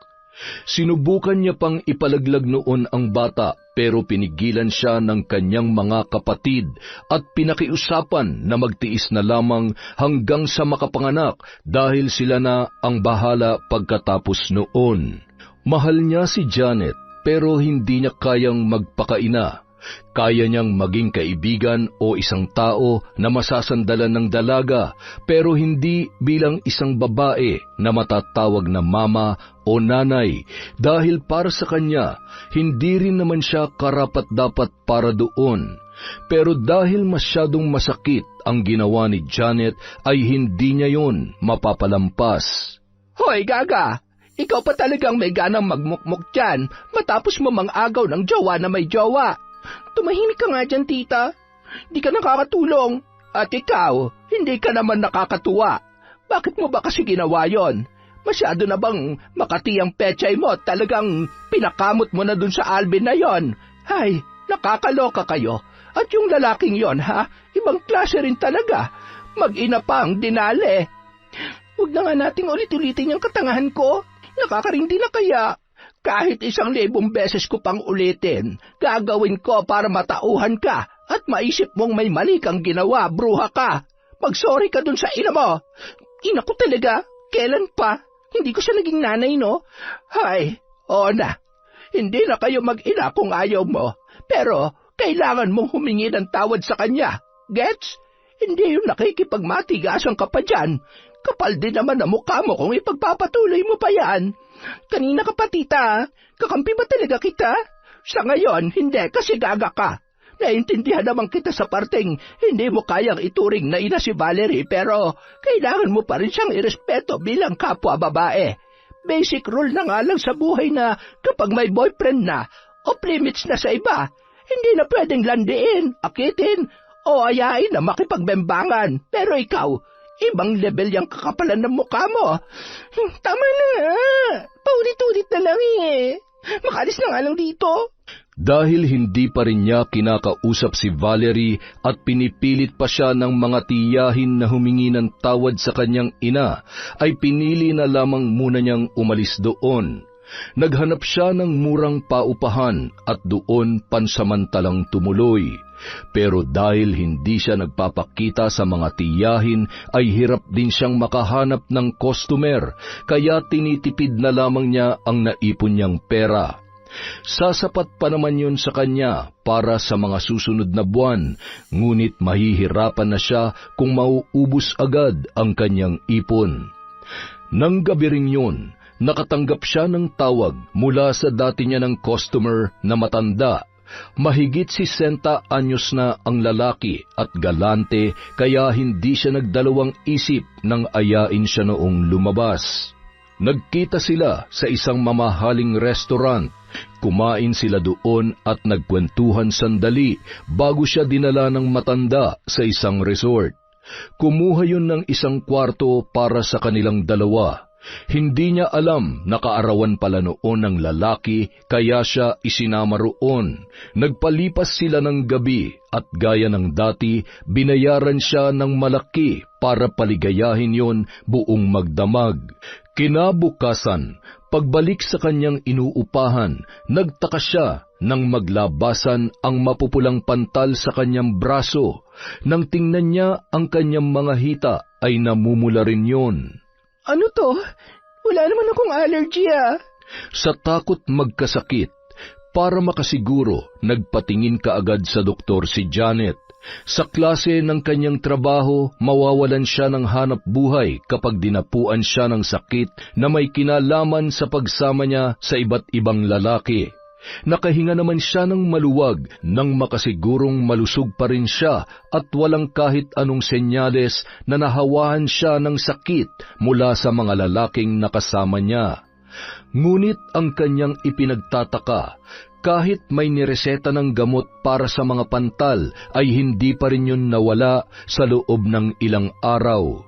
Sinubukan niya pang ipalaglag noon ang bata pero pinigilan siya ng kanyang mga kapatid at pinakiusapan na magtiis na lamang hanggang sa makapanganak dahil sila na ang bahala pagkatapos noon. Mahal niya si Janet pero hindi niya kayang magpakaina. Kaya niyang maging kaibigan o isang tao na masasandalan ng dalaga pero hindi bilang isang babae na matatawag na mama o nanay dahil para sa kanya hindi rin naman siya karapat-dapat para doon. Pero dahil masyadong masakit ang ginawa ni Janet ay hindi niya yon mapapalampas. Hoy, Gaga! Ikaw pa talagang may ganang magmukmuk dyan matapos mo mang-agaw ng jowa na may jowa. Tumahimik ka nga dyan, tita. Di ka nakakatulong. At ikaw, hindi ka naman nakakatuwa. Bakit mo ba kasi ginawa yon? Masyado na bang makati ang pechay mo at talagang pinakamot mo na dun sa Alvin na yon? Ay, nakakaloka kayo. At yung lalaking yon, ha? Ibang klase rin talaga. Mag-ina pa ang dinali. Huwag na nga nating ulit-ulitin yung katangahan ko. Nakakarindi na kaya. Kahit 1,000 beses ko pang ulitin, gagawin ko para matauhan ka at maisip mong may mali kang ginawa, bruha ka. Mag-sorry ka dun sa ina mo. Ina ko talaga? Kailan pa? Hindi ko siya naging nanay, no? Hay, oo na. Hindi na kayo mag-ina kung ayaw mo. Pero kailangan mong humingi ng tawad sa kanya. Gets? Hindi yung nakikipagmatigasan ka pa dyan. Kapal din naman ang mukha mo kung ipagpapatuloy mo pa yan. Kanina ka pa, tita. Kakampi ba talaga kita? Sa ngayon, hindi kasi gaga ka. Naintindihan naman kita sa parteng hindi mo kayang ituring na ina si Valerie pero kailangan mo pa rin siyang irespeto bilang kapwa babae. Basic rule na nga lang sa buhay na kapag may boyfriend na o limits na sa iba, hindi na pwedeng landiin, akitin o ayain na makipagbembangan. Pero ikaw, ibang level yung kakapalan ng mukha mo. Tama na nga. Paulit-ulit na lang eh. Makalis na nga lang dito. Dahil hindi pa rin niya kinakausap si Valerie at pinipilit pa siya ng mga tiyahin na humingi ng tawad sa kanyang ina, ay pinili na lamang muna niyang umalis doon. Naghanap siya ng murang paupahan at doon pansamantalang tumuloy. Pero dahil hindi siya nagpapakita sa mga tiyahin, ay hirap din siyang makahanap ng customer, kaya tinitipid na lamang niya ang naipon niyang pera. Sasapat pa naman yun sa kanya para sa mga susunod na buwan, ngunit mahihirapan na siya kung mauubos agad ang kanyang ipon. Nang gabi ring yun, nakatanggap siya ng tawag mula sa dati niya ng customer na matanda. Mahigit 60 anyos na ang lalaki at galante, kaya hindi siya nagdalawang isip nang ayain siya noong lumabas. Nagkita sila sa isang mamahaling restaurant. Kumain sila doon at nagkwentuhan sandali bago siya dinala ng matanda sa isang resort. Kumuha yun ng isang kwarto para sa kanilang dalawa. Hindi niya alam na kaarawan pala noon ng lalaki, kaya siya isinama roon. Nagpalipas sila ng gabi at gaya ng dati, binayaran siya ng malaki para paligayahin yon buong magdamag. Kinabukasan, pagbalik sa kanyang inuupahan, nagtaka siya nang maglabasan ang mapupulang pantal sa kanyang braso. Nang tingnan niya ang kanyang mga hita, ay namumula rin yon. Ano to? Wala naman akong allergy Sa takot magkasakit, para makasiguro, nagpatingin kaagad sa doktor si Janet. Sa klase ng kanyang trabaho, mawawalan siya ng hanap buhay kapag dinapuan siya ng sakit na may kinalaman sa pagsama niya sa iba't ibang lalaki. Nakahinga naman siya ng maluwag nang makasigurong malusog pa rin siya at walang kahit anong senyales na nahawahan siya ng sakit mula sa mga lalaking nakasama niya. Ngunit ang kanyang ipinagtataka, kahit may nireseta ng gamot para sa mga pantal, ay hindi pa rin yun nawala sa loob ng ilang araw.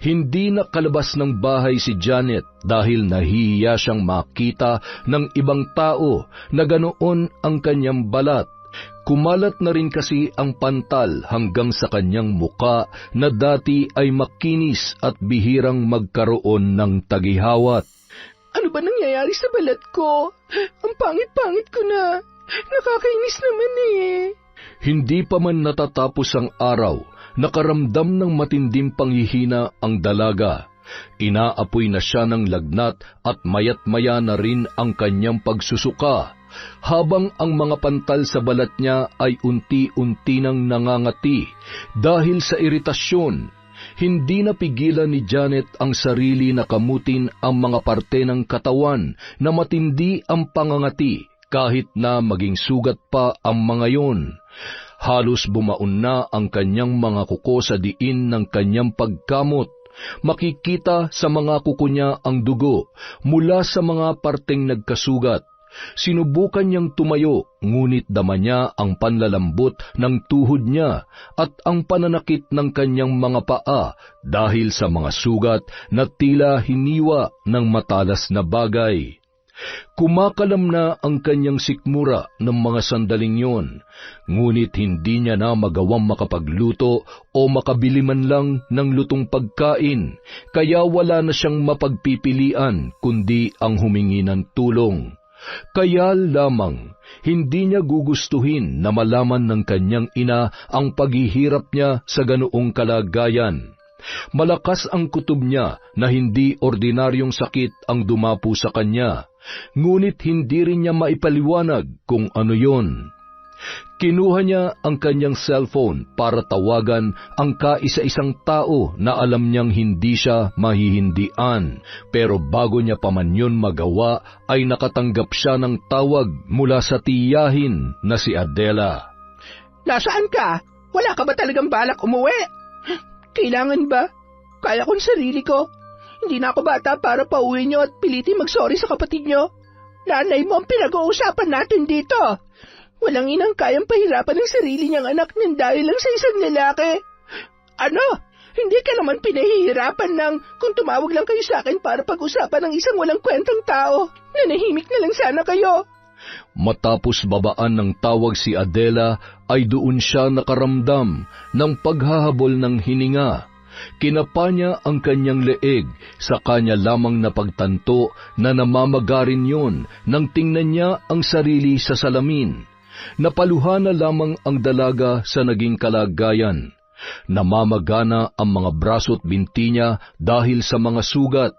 Hindi nakalabas ng bahay si Janet dahil nahihiya siyang makita ng ibang tao na ganoon ang kanyang balat. Kumalat na rin kasi ang pantal hanggang sa kanyang muka na dati ay makinis at bihirang magkaroon ng tagihawat. Ano ba nangyayari sa balat ko? Ang pangit-pangit ko na. Nakakainis naman Hindi pa man natatapos ang araw, nakaramdam ng matinding panghihina ang dalaga. Inaapoy na siya ng lagnat at mayat-maya na rin ang kanyang pagsusuka, habang ang mga pantal sa balat niya ay unti-unti nang nangangati dahil sa iritasyon. Hindi napigilan ni Janet ang sarili na kamutin ang mga parte ng katawan na matindi ang pangangati kahit na maging sugat pa ang mga yon. Halos bumaon na ang kanyang mga kuko sa diin ng kanyang pagkamot. Makikita sa mga kuko niya ang dugo mula sa mga parteng nagkasugat. Sinubukan niyang tumayo, ngunit dama niya ang panlalambot ng tuhod niya at ang pananakit ng kanyang mga paa dahil sa mga sugat na tila hiniwa ng matalas na bagay. Kumakalam na ang kanyang sikmura ng mga sandaling yon, ngunit hindi niya na magawang makapagluto o makabili man lang ng lutong pagkain, kaya wala na siyang mapagpipilian kundi ang humingi ng tulong. Kaya lamang, hindi niya gugustuhin na malaman ng kanyang ina ang paghihirap niya sa ganoong kalagayan. Malakas ang kutob niya na hindi ordinaryong sakit ang dumapo sa kanya, ngunit hindi rin niya maipaliwanag kung ano yon. Kinuha niya ang kanyang cellphone para tawagan ang kaisa-isang tao na alam niyang hindi siya mahihindian. Pero bago niya pa man yun magawa, ay nakatanggap siya ng tawag mula sa tiyahin na si Adela. Nasaan ka? Wala ka ba talagang balak umuwi? Kailangan ba? Kaya kong sarili ko. Hindi na ako bata para pauwi niyo at pilitin mag-sorry sa kapatid niyo. Nanay mo ang pinag-uusapan natin dito. Walang inang kayang pahirapan ng sarili niyang anak ng dahil lang sa isang lalaki. Ano? Hindi ka naman pinahihirapan ng kung tumawag lang kayo sa akin para pag-usapan ng isang walang kwentang tao. Nanahimik na lang sana kayo. Matapos babaan ng tawag si Adela, ay doon siya nakaramdam ng paghahabol ng hininga. Kinapa niya ang kanyang leeg, sa kanya lamang napagtanto na namamaga rin yun nang tingnan niya ang sarili sa salamin. Napaluha na lamang ang dalaga sa naging kalagayan. Namamagana ang mga braso't binti niya dahil sa mga sugat.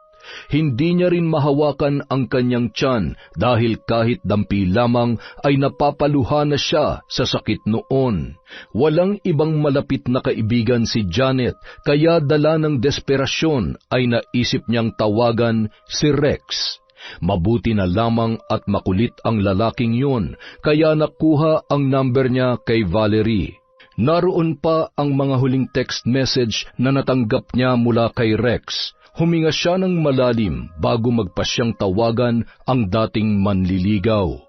Hindi niya rin mahawakan ang kanyang tiyan dahil kahit dampi lamang ay napapaluha na siya sa sakit noon. Walang ibang malapit na kaibigan si Janet, kaya dala ng desperasyon ay naisip niyang tawagan si Rex. Mabuti na lamang at makulit ang lalaking yun, kaya nakuha ang number niya kay Valerie. Naroon pa ang mga huling text message na natanggap niya mula kay Rex. Huminga siya ng malalim bago magpasyang tawagan ang dating manliligaw.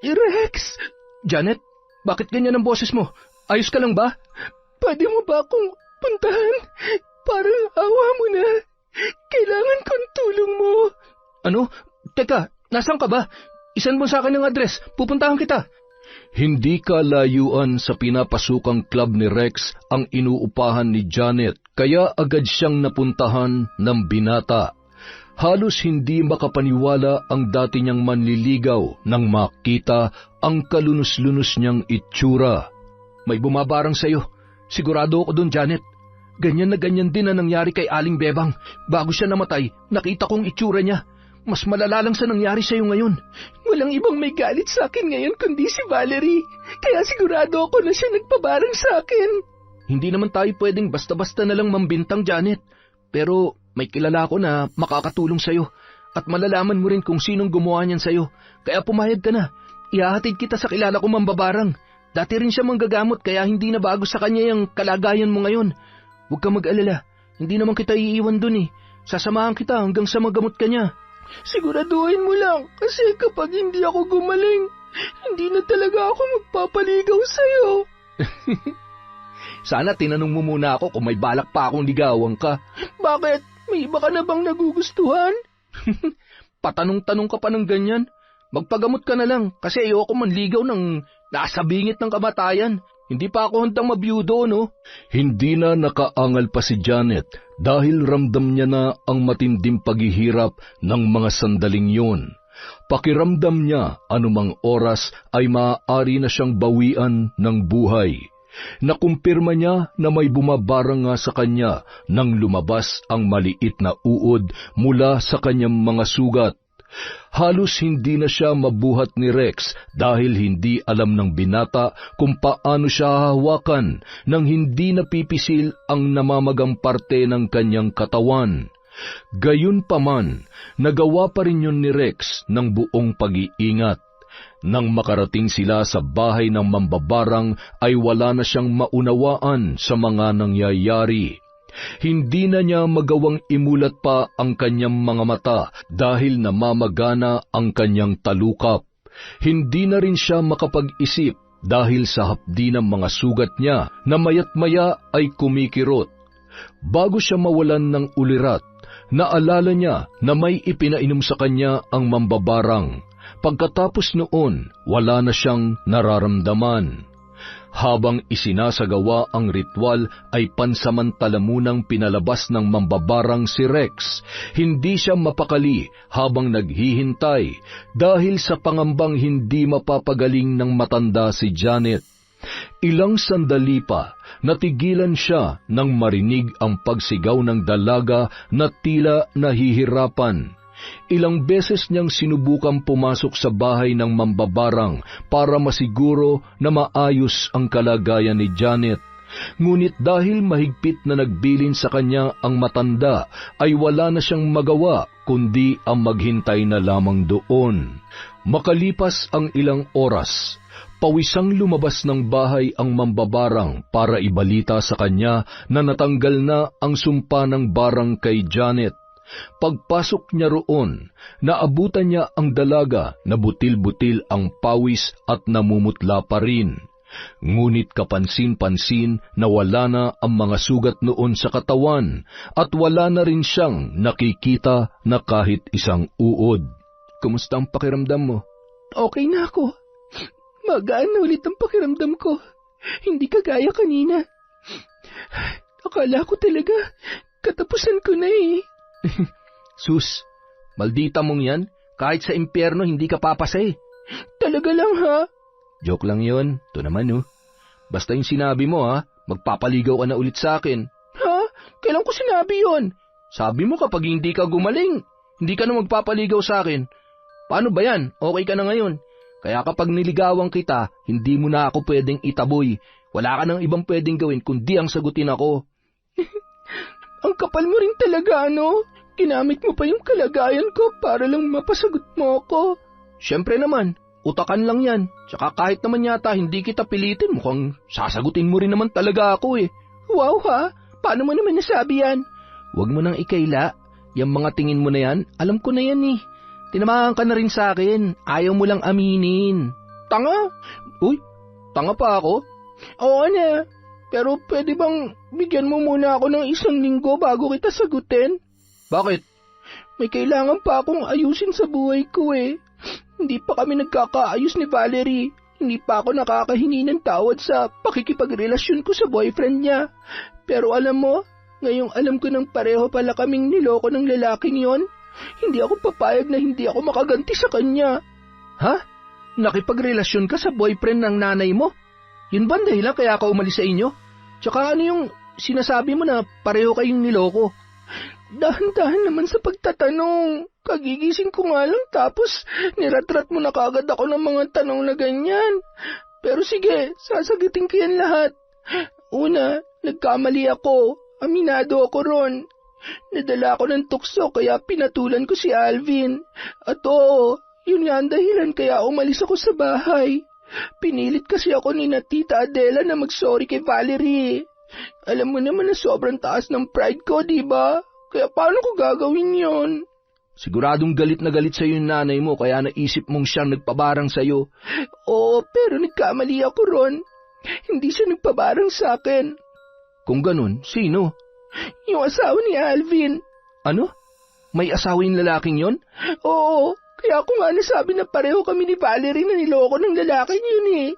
Rex! Janet, bakit ganyan ang boses mo? Ayos ka lang ba? Pwede mo ba akong puntahan? Parang awa mo na. Kailangan kong tulong mo. Ano? Teka, nasaan ka ba? Isan mo sa akin ang address. Pupuntahan kita. Hindi kalayuan sa pinapasukang club ni Rex ang inuupahan ni Janet, kaya agad siyang napuntahan ng binata. Halos hindi makapaniwala ang dati niyang manliligaw nang makita ang kalunos-lunos niyang itsura. May bumabarang sa'yo. Sigurado ako doon, Janet. Ganyan na ganyan din ang nangyari kay Aling Bebang. Bago siya namatay, nakita kong itsura niya. Mas malala lang sa nangyari sa'yo ngayon. Walang ibang may galit sa akin ngayon kundi si Valerie. Kaya sigurado ako na siya nagpabarang sa akin. Hindi naman tayo pwedeng basta-basta na lang mambintang, Janet. Pero may kilala ko na makakatulong sa'yo. At malalaman mo rin kung sinong gumawa niyan sa'yo. Kaya pumayag ka na. Ihahatid kita sa kilala ko mambabarang. Dati rin siya manggagamot kaya hindi na bago sa kanya yung kalagayan mo ngayon. Huwag ka mag-alala. Hindi naman kita iiwan dun eh. Sasamahan kita hanggang sa magamot ka niya. Siguraduhin mo lang kasi kapag hindi ako gumaling, hindi na talaga ako magpapaligaw sa'yo. Sana tinanong mo muna ako kung may balak pa akong ligawan ka. Bakit? May iba ka na bang nagugustuhan? Patanong-tanong ka pa ng ganyan. Magpagamot ka na lang kasi ayoko manligaw ng nasa bingit ng kamatayan. Hindi pa ako handang mabiyudo, no? Hindi na nakaangal pa si Janet dahil ramdam niya na ang matinding paghihirap ng mga sandaling yun. Pakiramdam niya anumang oras ay maaari na siyang bawian ng buhay. Nakumpirma niya na may bumabarang nga sa kanya nang lumabas ang maliit na uod mula sa kanyang mga sugat. Halos hindi na siya mabuhat ni Rex dahil hindi alam ng binata kung paano siya hahawakan nang hindi napipisil ang namamagang parte ng kanyang katawan. Gayunpaman, nagawa pa rin yun ni Rex ng buong pag-iingat. Nang makarating sila sa bahay ng mambabarang ay wala na siyang maunawaan sa mga nangyayari. Hindi na niya magawang imulat pa ang kanyang mga mata dahil namamagana ang kanyang talukap. Hindi na rin siya makapag-isip dahil sa hapdi ng mga sugat niya na mayat-maya ay kumikirot. Bago siya mawalan ng ulirat, naalala niya na may ipinainom sa kanya ang mambabarang. Pagkatapos noon, wala na siyang nararamdaman. Habang isinasagawa ang ritual ay pansamantala munang pinalabas ng mambabarang si Rex. Hindi siya mapakali habang naghihintay dahil sa pangambang hindi mapapagaling ng matanda si Janet. Ilang sandali pa, natigilan siya nang marinig ang pagsigaw ng dalaga na tila nahihirapan. Ilang beses niyang sinubukang pumasok sa bahay ng mambabarang para masiguro na maayos ang kalagayan ni Janet. Ngunit dahil mahigpit na nagbilin sa kanya ang matanda, ay wala na siyang magawa kundi ang maghintay na lamang doon. Makalipas ang ilang oras, pawisang lumabas ng bahay ang mambabarang para ibalita sa kanya na natanggal na ang sumpa ng barang kay Janet. Pagpasok niya roon, naabutan niya ang dalaga na butil-butil ang pawis at namumutla pa rin. Ngunit kapansin-pansin na wala na ang mga sugat noon sa katawan at wala na rin siyang nakikita na kahit isang uod. Kumusta ang pakiramdam mo? Okay na ako. Magaan na ulit ang pakiramdam ko. Hindi kagaya kanina. Akala ko talaga, katapusan ko na eh. Sus, maldita mong yan. Kahit sa impyerno, hindi ka papasay. Talaga lang ha? Joke lang yun. Ito naman Basta yung sinabi mo magpapaligaw ka na ulit sa akin. Ha? Kailan ko sinabi yon? Sabi mo kapag hindi ka gumaling, hindi ka na magpapaligaw sa akin. Paano ba yan? Okay ka na ngayon. Kaya kapag niligawan kita, hindi mo na ako pwedeng itaboy. Wala ka nang ibang pwedeng gawin kundi ang sagutin ako. Ang kapal mo rin talaga, ano? Ginamit mo pa yung kalagayan ko para lang mapasagot mo ako. Siyempre naman, utakan lang yan. Tsaka kahit naman yata hindi kita pilitin, mukhang sasagutin mo rin naman talaga ako eh. Wow ha? Paano mo naman nasabi yan? Huwag mo nang ikaila. Yung mga tingin mo na yan, alam ko na yan eh. Tinamahan ka na rin sa akin. Ayaw mo lang aminin. Tanga? Uy, tanga pa ako? Oo na. Pero pwede bang bigyan mo muna ako ng 1 linggo bago kita sagutin? Bakit? May kailangan pa akong ayusin sa buhay ko eh. Hindi pa kami nagkakaayos ni Valerie. Hindi pa ako nakakahingi ng tawad sa pakikipagrelasyon ko sa boyfriend niya. Pero alam mo, ngayong alam ko nang pareho pala kaming niloko ng lalaking yon, hindi ako papayag na hindi ako makaganti sa kanya. Ha? Nakipagrelasyon ka sa boyfriend ng nanay mo? Yun ba dahilan kaya ka umalis sa inyo? Tsaka ano yung sinasabi mo na pareho kayong niloko? Dahan-dahan naman sa pagtatanong. Kagigising ko nga lang tapos niratrat mo na kagad ako ng mga tanong na ganyan. Pero sige, sasagutin ko yan lahat. Una, nagkamali ako. Aminado ako ron. Nadala ako ng tukso kaya pinatulan ko si Alvin. At oo, yun nga ang dahilan kaya umalis ako sa bahay. Pinilit kasi ako ni Tita Adela na mag-sorry kay Valerie. Alam mo naman na sobrang taas ng pride ko, di ba? Kaya paano ko gagawin yon? Siguradong galit na galit sa'yo yung nanay mo kaya naisip mong siyang nagpabarang sa'yo. Oo, pero nagkamali ako ron. Hindi siya nagpabarang sa akin. Kung ganun, sino? Yung asawa ni Alvin. Ano? May asawa yung lalaking yon? Oo, kaya ako nga nasabi na pareho kami ni Valerie na niloko ng lalaking yun eh.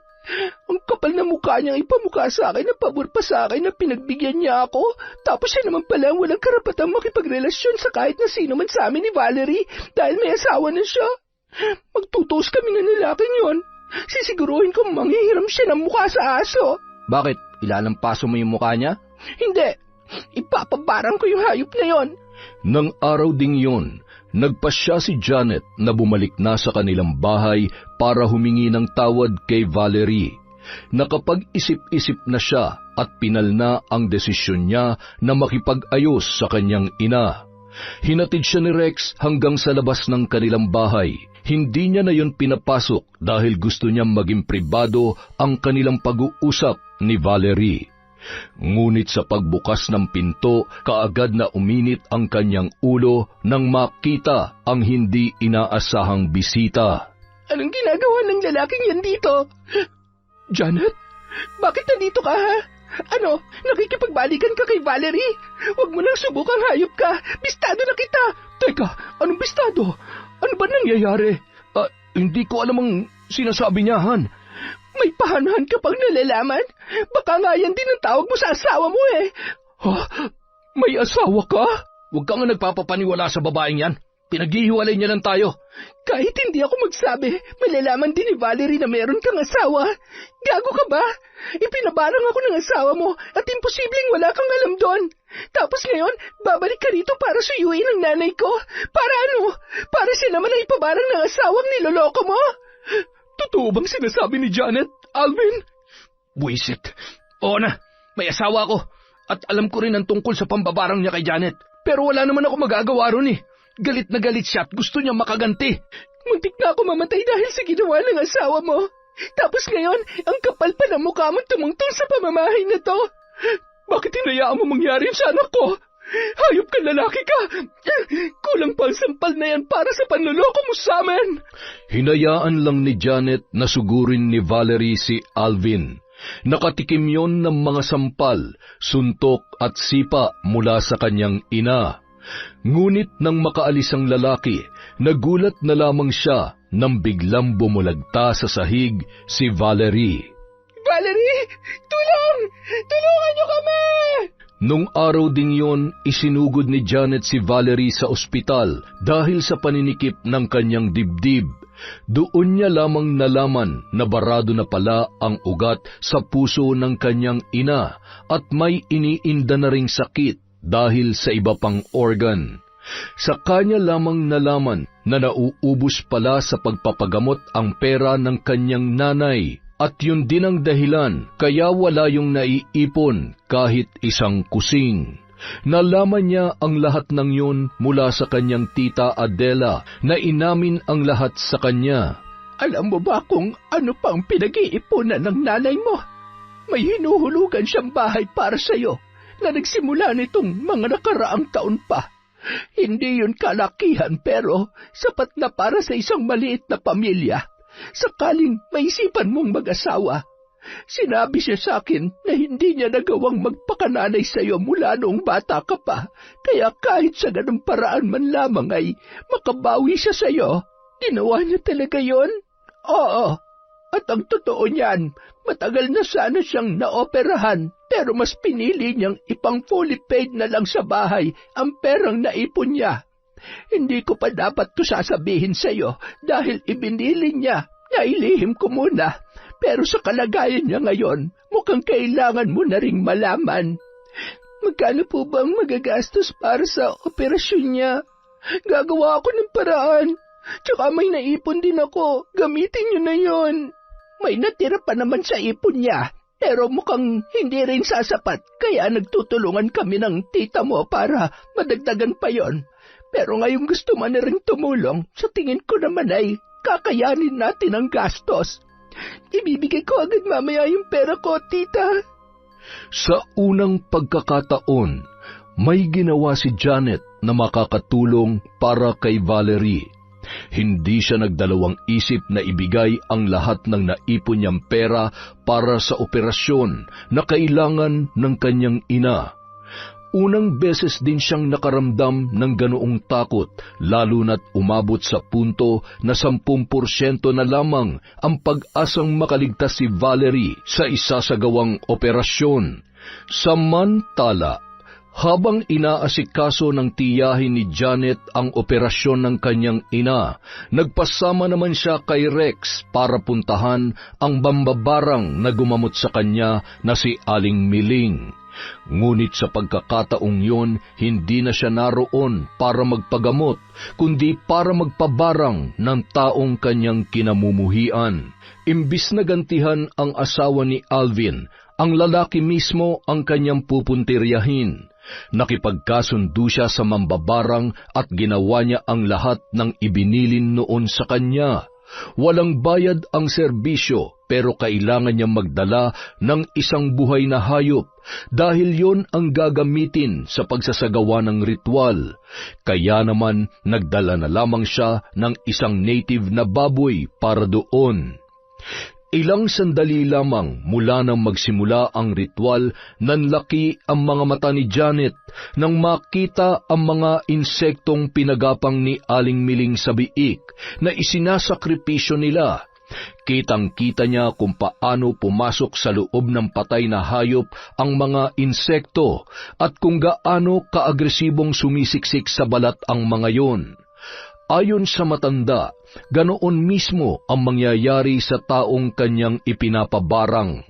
Ang kapal na mukha niyang ipamukha sa akin na pabor pa sa akin na pinagbigyan niya ako. Tapos siya naman pala ang walang karapatang makipagrelasyon sa kahit na sino man sa amin ni Valerie dahil may asawa na siya. Magtutos kami ng lalaking yun. Sisiguruhin ko manghihiram siya ng mukha sa aso. Bakit? Ilalampaso mo yung mukha niya? Hindi. Ipapabarang ko yung hayop na yon. Nang araw ding yun, nagpasya si Janet na bumalik na sa kanilang bahay para humingi ng tawad kay Valerie. Nakapag-isip-isip na siya at pinalna ang desisyon niya na makipag-ayos sa kanyang ina. Hinatid siya ni Rex hanggang sa labas ng kanilang bahay. Hindi niya na yun pinapasok dahil gusto niyang maging pribado ang kanilang pag-uusap ni Valerie. Ngunit sa pagbukas ng pinto, kaagad na uminit ang kanyang ulo nang makita ang hindi inaasahang bisita. Anong ginagawa ng lalaking yan dito? Janet, bakit nandito ka ha? Ano, nakikipagbalikan ka kay Valerie? Huwag mo nang subukang hayop ka. Bistado na kita. Teka, anong bistado? Ano ba nangyayari? Hindi ko alam ang sinasabi niya, Han. May pahanahan ka pang nalalaman? Baka nga yan din ang tawag mo sa asawa mo eh. Ha? May asawa ka? Huwag ka nga nagpapapaniwala sa babaeng yan. Pinaghihiwalay niya lang tayo. Kahit hindi ako magsabi, malalaman din ni Valerie na meron kang asawa. Gago ka ba? Ipinabarang ako ng asawa mo at imposibleng wala kang alam doon. Tapos ngayon, babalik ka rito para suyuin ang nanay ko. Para ano? Para siya naman ang ipabarang ng asawang niloloko mo? Totoo bang sinasabi ni Janet, Alvin? Buisit. Oo na, may asawa ko. At alam ko rin ang tungkol sa pambabarang niya kay Janet. Pero wala naman ako magagawa ron eh. Galit na galit siya at gusto niya makaganti. Muntik na ako mamatay dahil sa ginawa ng asawa mo. Tapos ngayon, ang kapal pa ng mukha mo tumungtong sa pamamahay na to. Bakit hinayaan mo mangyari sa anak ko? Hayop ka, lalaki ka! Kulang pa ang sampal na yan para sa panloloko mo sa amin! Hinayaan lang ni Janet na sugurin ni Valerie si Alvin. Nakatikim yon ng mga sampal, suntok at sipa mula sa kanyang ina. Ngunit nang makaalis ang lalaki, nagulat na lamang siya nang biglang bumulagta sa sahig si Valerie. Valerie! Tulong! Tulungan niyo kami! Nung araw ding yon, isinugod ni Janet si Valerie sa ospital dahil sa paninikip ng kanyang dibdib. Doon niya lamang nalaman na barado na pala ang ugat sa puso ng kanyang ina at may iniinda na ring sakit dahil sa iba pang organ. Sa kanya lamang nalaman na nauubos pala sa pagpapagamot ang pera ng kanyang nanay. At yun din ang dahilan kaya wala yung naiipon kahit isang kusing. Nalaman niya ang lahat ng yun mula sa kanyang tita Adela na inamin ang lahat sa kanya. Alam mo ba kung ano pang pinag-iipunan ng nanay mo? May hinuhulugan siyang bahay para sa'yo na nagsimula nitong mga nakaraang taon pa. Hindi yun kalakihan pero sapat na para sa isang maliit na pamilya. Sakaling maisipan mong mag-asawa. Sinabi siya sa akin na hindi niya nagawang magpakananay sa iyo mula noong bata ka pa, kaya kahit sa ganung paraan man lamang ay makabawi siya sa iyo. Ginawa niya talaga yon? Oo. At ang totoo niyan, matagal na sana siyang naoperahan, pero mas pinili niyang ipang fully paid na lang sa bahay ang perang naipon niya. Hindi ko pa dapat to sasabihin sa iyo dahil ibinili niya. Nailihim ko muna, pero sa kalagayan niya ngayon, mukhang kailangan mo na ring malaman. Magkano po ba ang magagastos para sa operasyon niya? Gagawa ako ng paraan. Tsaka may naipon din ako. Gamitin niyo na yon. May natira pa naman sa ipon niya, pero mukhang hindi rin sasapat, kaya nagtutulungan kami ng tita mo para madagdagan pa yon. Pero ngayong gusto mo na rin tumulong, sa tingin ko naman ay kakayanin natin ang gastos. Ibibigay ko agad mamaya yung pera ko, tita. Sa unang pagkakataon, may ginawa si Janet na makakatulong para kay Valerie. Hindi siya nagdalawang isip na ibigay ang lahat ng naipon niyang pera para sa operasyon na kailangan ng kanyang ina. Unang beses din siyang nakaramdam ng ganoong takot, lalo na't umabot sa punto na 10% na lamang ang pag-asang makaligtas si Valerie sa isasagawang operasyon. Samantala, habang inaasikaso ng tiyahin ni Janet ang operasyon ng kanyang ina, nagpasama naman siya kay Rex para puntahan ang bambabarang na gumamot sa kanya na si Aling Miling. Ngunit sa pagkakataong yon, hindi na siya naroon para magpagamot, kundi para magpabarang ng taong kanyang kinamumuhian. Imbis na gantihan ang asawa ni Alvin, ang lalaki mismo ang kanyang pupuntiryahin. Nakipagkasundo siya sa mambabarang at ginawa niya ang lahat ng ibinilin noon sa kanya. Walang bayad ang serbisyo, pero kailangan niyang magdala ng isang buhay na hayop dahil yon ang gagamitin sa pagsasagawa ng ritual. Kaya naman nagdala na lamang siya ng isang native na baboy para doon. Ilang sandali lamang mula nang magsimula ang ritual, nanlaki ang mga mata ni Janet nang makita ang mga insektong pinagapang ni Aling Miling sa biik na isinasakripisyo nila. Kitang-kita niya kung paano pumasok sa loob ng patay na hayop ang mga insekto at kung gaano kaagresibong sumisiksik sa balat ang mga yon. Ayon sa matanda, ganoon mismo ang mangyayari sa taong kanyang ipinapabarang.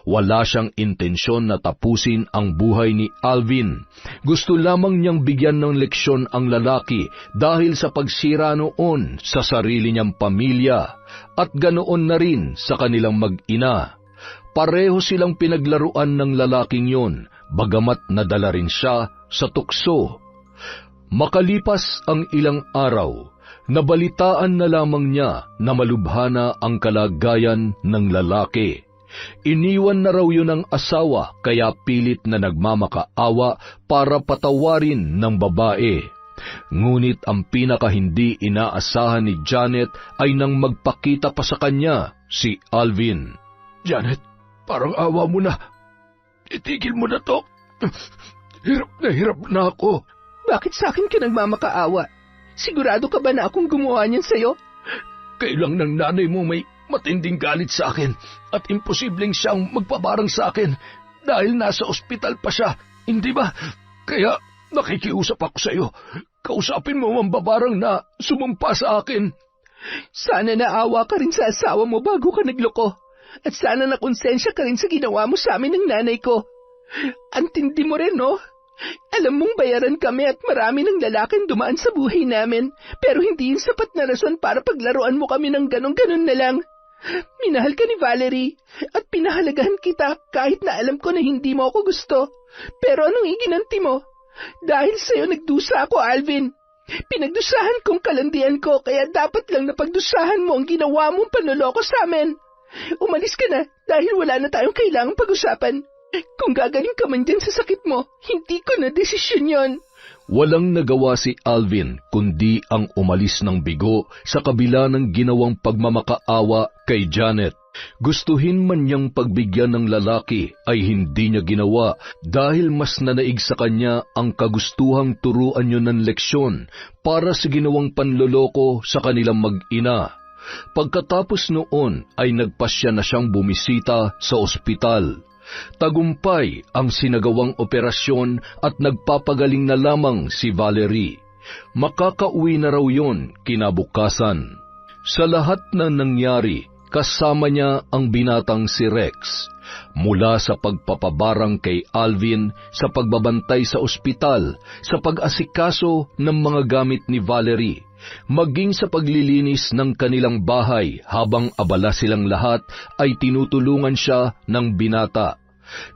Wala siyang intensyon na tapusin ang buhay ni Alvin. Gusto lamang niyang bigyan ng leksyon ang lalaki dahil sa pagsira noon sa sarili niyang pamilya at ganoon na rin sa kanilang mag-ina. Pareho silang pinaglaruan ng lalaking yon, bagamat nadala rin siya sa tukso. Makalipas ang ilang araw, nabalitaan na lamang niya na malubhana ang kalagayan ng lalaki. Iniwan na raw yun ng asawa kaya pilit na nagmamakaawa para patawarin ng babae. Ngunit ang pinaka-hindi inaasahan ni Janet ay nang magpakita pa sa kanya si Alvin. Janet, parang awa mo na. Itigil mo na to. Hirap na ako. Bakit sa akin ka nagmamakaawa? Sigurado ka ba na akong gumawa niyan sa'yo? Kailang ng nanay mo may matinding galit sa akin at imposibleng siyang magpabarang sa akin dahil nasa ospital pa siya Hindi ba? Kaya nakikiusap ako sa iyo. Kausapin mo ang babarang na sumumpa sa akin. Sana naawa ka rin sa asawa mo bago ka nagloko. At sana nakonsensya ka rin sa ginawa mo sa amin ng nanay ko. Antindi mo rin, no? Alam mong bayaran kami at marami ng lalaking dumaan sa buhay namin, pero hindi yung sapat na rason para paglaruan mo kami ng ganon-ganon na lang. Minahal ka ni Valerie at pinahalagahan kita kahit na alam ko na hindi mo ako gusto. Pero anong iginanti mo? Dahil sa'yo nagdusa ako, Alvin. Pinagdusahan kong kalandian ko, kaya dapat lang napagdusahan mo ang ginawa mong panloloko sa amin. Umalis ka na dahil wala na tayong kailangang pag-usapan. Kung gagaling ka man dyan sa sakit mo, hindi ko na desisyon yon. Walang nagawa si Alvin kundi ang umalis ng bigo sa kabila ng ginawang pagmamakaawa kay Janet. Gustuhin man niyang pagbigyan ng lalaki ay hindi niya ginawa dahil mas nanaig sa kanya ang kagustuhang turuan niyo ng leksyon para sa ginawang panloloko sa kanilang mag-ina. Pagkatapos noon ay nagpasya na siyang bumisita sa ospital. Tagumpay ang sinagawang operasyon at nagpapagaling na lamang si Valerie. Makakauwi na raw yon kinabukasan. Sa lahat na nangyari, kasama niya ang binatang si Rex. Mula sa pagpapabarang kay Alvin, sa pagbabantay sa ospital, sa pag-asikaso ng mga gamit ni Valerie, maging sa paglilinis ng kanilang bahay habang abala silang lahat ay tinutulungan siya ng binata.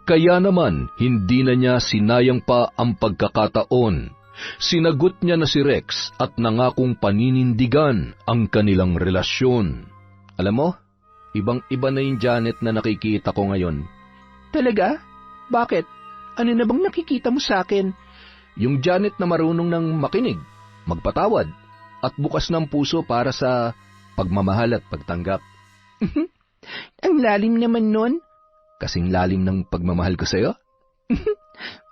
Kaya naman hindi na niya sinayang pa ang pagkakataon. Sinagot niya na si Rex at nangakong paninindigan ang kanilang relasyon. Alam mo, ibang-iba na yung Janet na nakikita ko ngayon. Talaga? Bakit? Ano na bang nakikita mo sa akin? Yung Janet na marunong ng makinig, magpatawad, at bukas ng puso para sa pagmamahal at pagtanggap. Ang lalim naman nun. Kasing lalim ng pagmamahal ko sa'yo?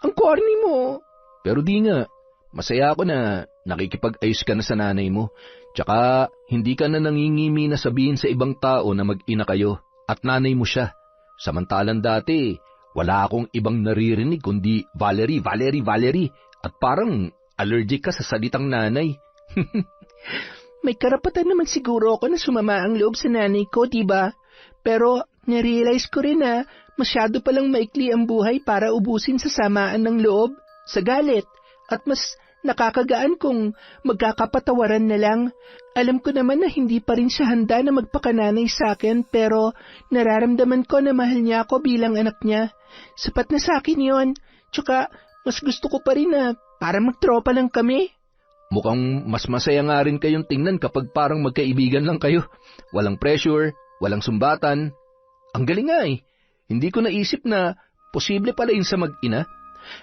Ang corny mo. Pero di nga, masaya ako na nakikipag-ayos ka na sa nanay mo. Tsaka hindi ka na nangingimi na sabihin sa ibang tao na mag-ina kayo at nanay mo siya. Samantalang dati, wala akong ibang naririnig kundi Valerie, Valerie, Valerie. At parang allergic ka sa salitang nanay. May karapatan naman siguro ako na sumama ang loob sa nanay ko, diba? Pero narealize ko rin na masyado palang maikli ang buhay para ubusin sa samaan ng loob, sa galit, at mas nakakagaan kung magkakapatawaran na lang. Alam ko naman na hindi pa rin siya handa na magpakananay sa akin, pero nararamdaman ko na mahal niya ako bilang anak niya. Sapat na sa akin yon. Tsaka mas gusto ko pa rin na para magtropa lang kami. Mukhang mas masaya nga rin kayong tingnan kapag parang magkaibigan lang kayo. Walang pressure, walang sumbatan. Ang galing nga eh. Hindi ko naisip na posible pala yun sa mag-ina.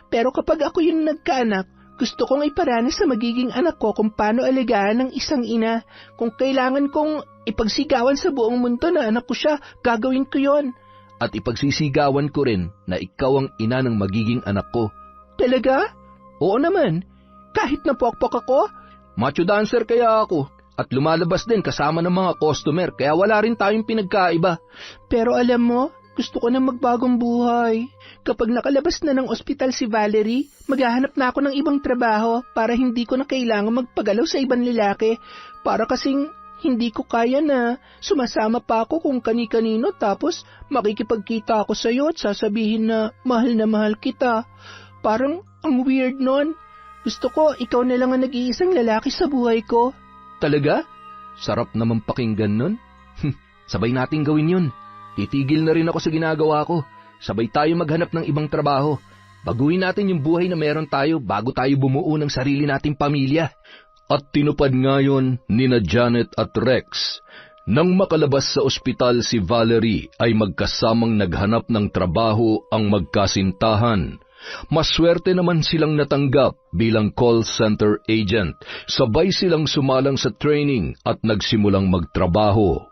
Pero kapag ako yung nagkaanak, gusto kong iparanas sa magiging anak ko kung paano alagaan ng isang ina. Kung kailangan kong ipagsigawan sa buong mundo na anak ko siya, gagawin ko yon. At ipagsisigawan ko rin na ikaw ang ina ng magiging anak ko. Talaga? Oo naman. Kahit napokpok ako? Macho dancer kaya ako. At lumalabas din kasama ng mga customer, kaya wala rin tayong pinagkaiba. Pero alam mo, gusto ko na magbagong buhay. Kapag nakalabas na ng ospital si Valerie, maghahanap na ako ng ibang trabaho para hindi ko na kailangan magpagalaw sa ibang lalaki. Para kasing hindi ko kaya na sumasama pa ako kung kani-kanino tapos makikipagkita ako sa iyo at sasabihin na mahal kita. Parang ang weird nun. Gusto ko ikaw na lang ang nag-iisang lalaki sa buhay ko. Talaga? Sarap naman pakinggan nun. Sabay nating gawin yun. Titigil na rin ako sa ginagawa ko. Sabay tayo maghanap ng ibang trabaho. Baguhin natin yung buhay na meron tayo bago tayo bumuo ng sarili nating pamilya. At tinupad ngayon nina Janet at Rex. Nang makalabas sa ospital si Valerie ay magkasamang naghanap ng trabaho ang magkasintahan. Maswerte naman silang natanggap bilang call center agent. Sabay silang sumalang sa training at nagsimulang magtrabaho.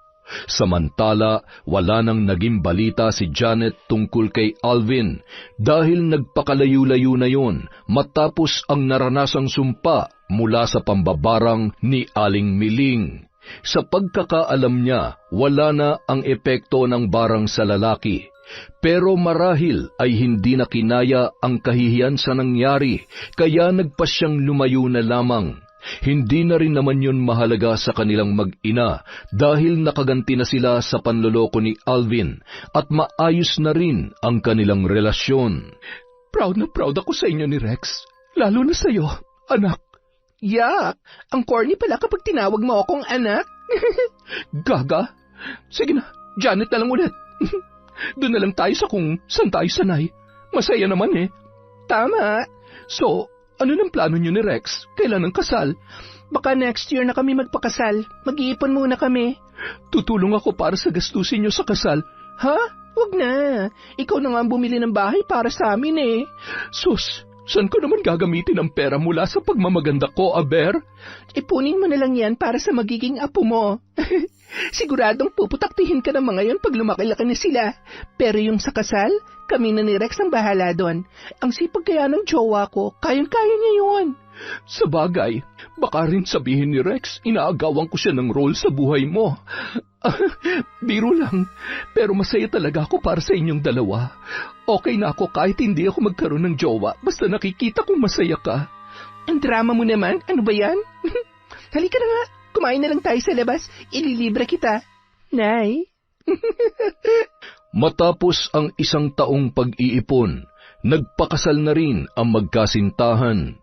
Samantala, wala nang naging balita si Janet tungkol kay Alvin dahil nagpakalayo-layo na yon matapos ang naranasang sumpa mula sa pambabarang ni Aling Miling. Sa pagkakaalam niya, wala na ang epekto ng barang sa lalaki. Pero marahil ay hindi na kinaya ang kahihiyan sa nangyari, kaya nagpa siyang lumayo na lamang. Hindi na rin naman yun mahalaga sa kanilang mag-ina dahil nakaganti na sila sa panloloko ni Alvin at maayos na rin ang kanilang relasyon. Proud na proud ako sa inyo ni Rex. Lalo na sa'yo, anak. Yak! Ang corny pala kapag tinawag mo akong anak. Gaga? Sige na, Janet na lang ulit. Doon na lang tayo sa kung saan tayo sanay. Masaya naman eh. Tama. So, ano ng plano niyo ni Rex? Kailan ang kasal? Baka next year na kami magpakasal. Mag-iipon muna kami. Tutulong ako para sa gastusin niyo sa kasal. Ha? Wag na. Ikaw na nga ang bumili ng bahay para sa amin eh. Sus, saan ko naman gagamitin ang pera mula sa pagmamaganda ko, Aber? Ipunin mo na lang yan para sa magiging apo mo. Siguradong puputaktihin ka ng mga yon pag lumaki-laki na sila. Pero yung sa kasal, kami na ni Rex ang bahala doon. Ang sipag kaya ng jowa ko, kayang-kaya niya yun. Sa bagay, baka rin sabihin ni Rex, inaagawan ko siya ng role sa buhay mo. Biro lang, pero masaya talaga ako para sa inyong dalawa. Okay na ako kahit hindi ako magkaroon ng jowa, basta nakikita kong masaya ka. Ang drama mo naman, ano ba yan? Halika na nga, kumain na lang tayo sa labas, ililibre kita. Nay? Matapos ang 1 taong pag-iipon, nagpakasal na rin ang magkasintahan.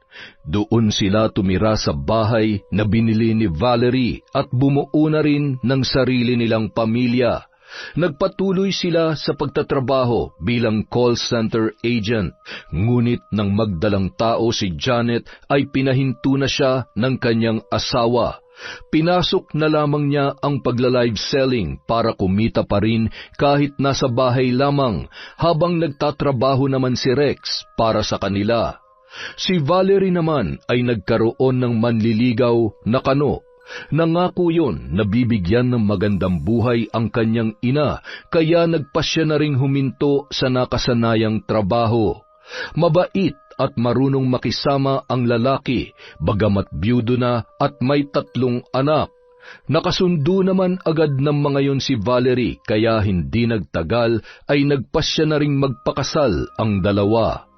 Doon sila tumira sa bahay na binili ni Valerie at bumuo na rin ng sarili nilang pamilya. Nagpatuloy sila sa pagtatrabaho bilang call center agent. Ngunit nang magdalang tao si Janet ay pinahinto na siya ng kanyang asawa. Pinasok na lamang niya ang pagla-live selling para kumita pa rin kahit nasa bahay lamang, habang nagtatrabaho naman si Rex para sa kanila. Si Valerie naman ay nagkaroon ng manliligaw na kano. Nangako yun na bibigyan ng magandang buhay ang kanyang ina, kaya nagpasya na ring huminto sa nakasanayang trabaho. Mabait at marunong makisama ang lalaki, bagamat byudo na at may 3 anak. Nakasundo naman agad ng mga yon si Valerie, kaya hindi nagtagal ay nagpasya na ring magpakasal ang dalawa.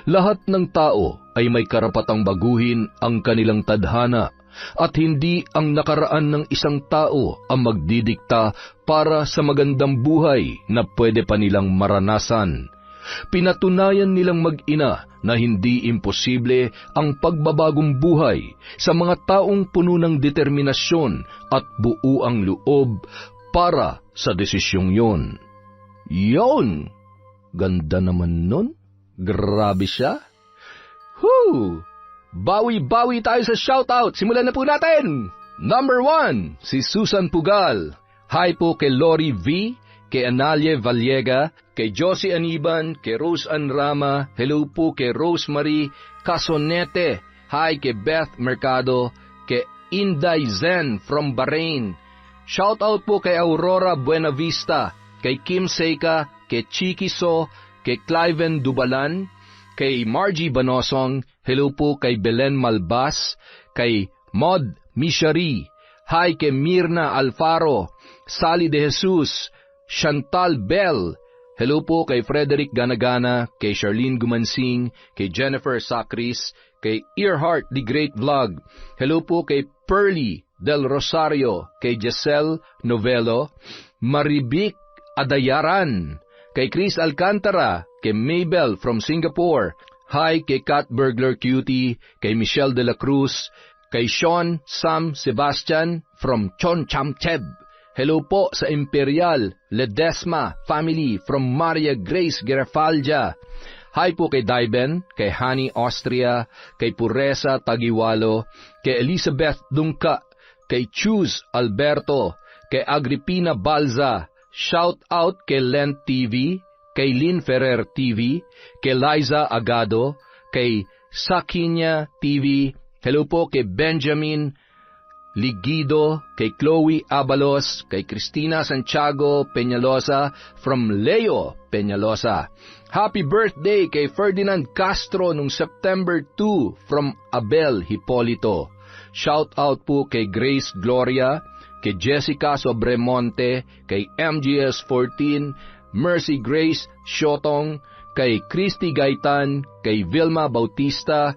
Lahat ng tao ay may karapatang baguhin ang kanilang tadhana, at hindi ang nakaraan ng isang tao ang magdidikta para sa magandang buhay na pwede pa nilang maranasan. Pinatunayan nilang mag-ina na hindi imposible ang pagbabagong buhay sa mga taong puno ng determinasyon at buuang loob para sa desisyong yon. Yon! Ganda naman nun. Grabe siya. Bawi-bawi tayo sa shoutout. Simulan na po natin. Number 1, si Susan Pugal. Hi po kay Lori V, kay Analie Vallega, kay Josie Aniban, kay Rose Anrama. Hello po kay Rosemary Casonete. Hi kay Beth Mercado, kay Inday Zen from Bahrain. Shoutout po kay Aurora Buenavista, kay Kim Seika, kay Chiki So, kay Cliven Dubalan, kay Margie Banosong. Hello po kay Belen Malbas, kay Mod Mishari. Hi kay Mirna Alfaro, Sally De Jesus, Chantal Bell. Hello po kay Frederick Ganagana, kay Charlene Gumansing, kay Jennifer Sacris, kay Earhart The Great Vlog. Hello po kay Pearly Del Rosario, kay Giselle Novelo, Maribik Adayaran, kay Chris Alcantara, kay Mabel from Singapore. Hi kay Kat Burglar Cutie, kay Michelle de la Cruz, kay Sean Sam Sebastian from Chonchampcheb. Hello po sa Imperial Ledesma family from Maria Grace Gerafalja. Hi po kay Daiben, kay Hani Austria, kay Puresa Tagiwalo, kay Elizabeth Dungka, kay Chus Alberto, kay Agripina Balza. Shout out kay Lent TV, kay Lynn Ferrer TV, kay Liza Agado, kay Sakinya TV. Hello po kay Benjamin Ligido, kay Chloe Abalos, kay Cristina Santiago Peñalosa from Leo Peñalosa. Happy birthday kay Ferdinand Castro nung September 2 from Abel Hipolito. Shout out po kay Grace Gloria, kay Jessica Sobremonte, kay MGS 14, Mercy Grace Siotong, kay Christy Gaitan, kay Vilma Bautista.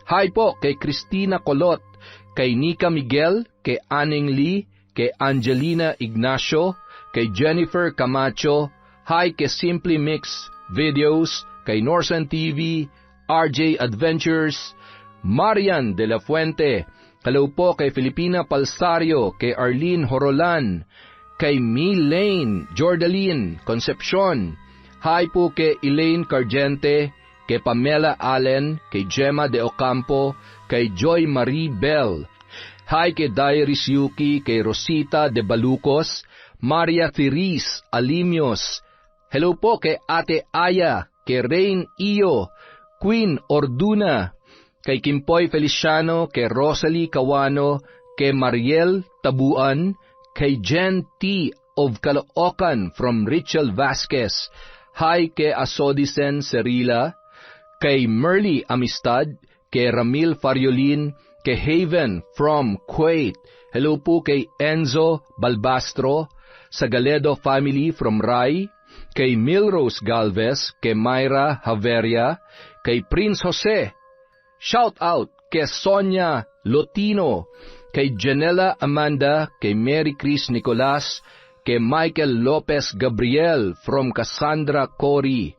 Hi po kay Christina Colot, kay Nika Miguel, kay Aning Lee, kay Angelina Ignacio, kay Jennifer Camacho. Hi kay Simply Mix Videos, kay Norsen TV, RJ Adventures, Marian de la Fuente. Hello po kay Filipina Palsario, kay Arlene Horolan, kay Milane Jordaline Concepcion. Hi po kay Elaine Cargente, kay Pamela Allen, kay Gemma de Ocampo, kay Joy Marie Bell. Hi kay Dairis Yuki, kay Rosita de Balucos, Maria Therese Alimios. Hello po kay Ate Aya, kay Rain Iyo, Queen Orduna, kay Kimpoy Feliciano, kay Rosalie Cawano, kay Mariel Tabuan, kay Jen T. of Caloocan from Richel Vasquez. Hi kay Asodisen Cerila, kay Merly Amistad, kay Ramil Fariolin, kay Haven from Kuwait. Hello po kay Enzo Balbastro, sa Galedo family from Rai, kay Milrose Galvez, kay Myra Haveria, kay Prince Jose. Shout out kay Sonia Lotino, kay Janela Amanda, kay Mary Chris Nicolas, kay Michael Lopez Gabriel from Cassandra Cory.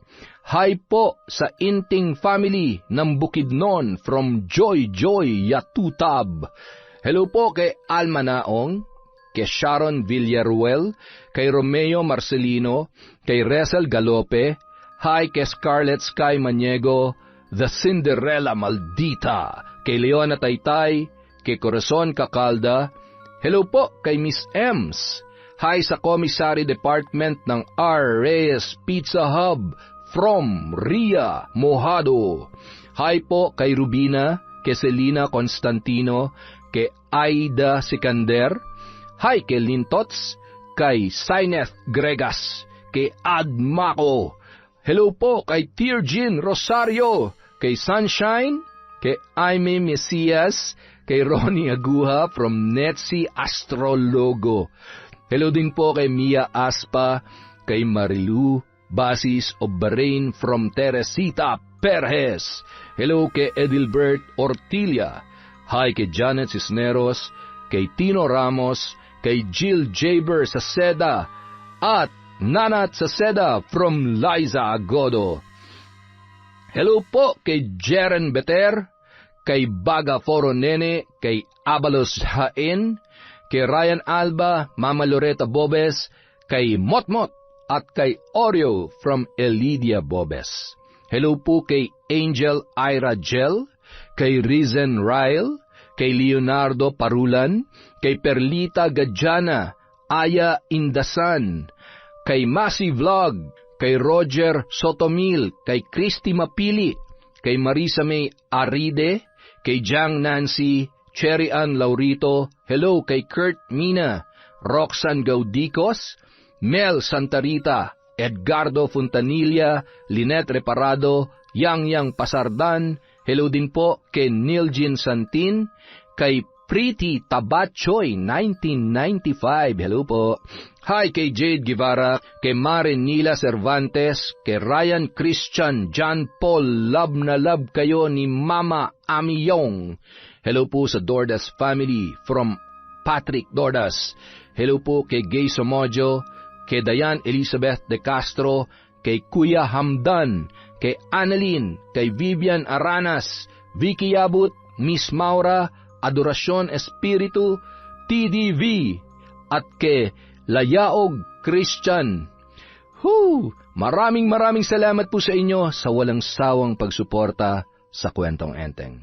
Hi po sa Inting family ng Bukidnon from Joy Yatutab. Hello po kay Alma Naong, kay Sharon Villaruel, kay Romeo Marcelino, kay Resel Galope. Hi kay Scarlett Sky Maniego, The Cinderella Maldita, kay Leona Taytay, kay Corazon Cacalda. Hello po kay Miss Ems. Hi sa Commissary Department ng R. Reyes Pizza Hub from Ria Mojado. Hi po kay Rubina, kay Selina Constantino, kay Aida Sikander. Hi kay Lintots, kay Saineth Gregas, kay Ad Mako. Hello po kay Tirjin Rosario, kay Sunshine, kay Aime Mesias, kay Ronnie Aguha from Netsi Astrologo. Hello din po kay Mia Aspa, kay Marilu Basis of Bahrain from Teresita Perez. Hello kay Edilbert Ortilia. Hi kay Janet Cisneros, kay Tino Ramos, kay Jill Jaber sa Seda, at Nanat sa Seda from Liza Agodo. Hello po kay Jeren Beter, kay Baga Foro Nene, kay Abalos Hain, kay Ryan Alba, Mama Loretta Bobes, kay Motmot, at kay Oreo from Elidia Bobes. Hello po kay Angel Ira Gel, kay Rizen Ryle, kay Leonardo Parulan, kay Perlita Gadjana, Aya Indasan, kay Masi Vlog, kay Roger Sotomil, kay Christy Mapili, kay Marisa May Aride, kay Jang Nancy, Cherry Ann Laurito. Hello kay Kurt Mina, Roxanne Gaudicos, Mel Santarita, Edgardo Fontanilla, Lynette Reparado, Yang Pasardan. Hello din po kay Niljin Santin, kay Pretty Tabachoy 1995. Hello po. Hi kay Jade Guevara, kay Mare Nila Cervantes, kay Ryan Christian, John Paul, love na love kayo ni Mama Amiyong. Hello po sa Dordas family from Patrick Dordas. Hello po kay Gay Somojo, kay Dayan Elizabeth de Castro, kay Kuya Hamdan, kay Annalyn, kay Vivian Aranas, Vicky Yabut, Miss Maura, Adoracion Espiritu, TDV, at kay Layaog Christian. Maraming salamat po sa inyo sa walang sawang pagsuporta sa Kwentong Enteng.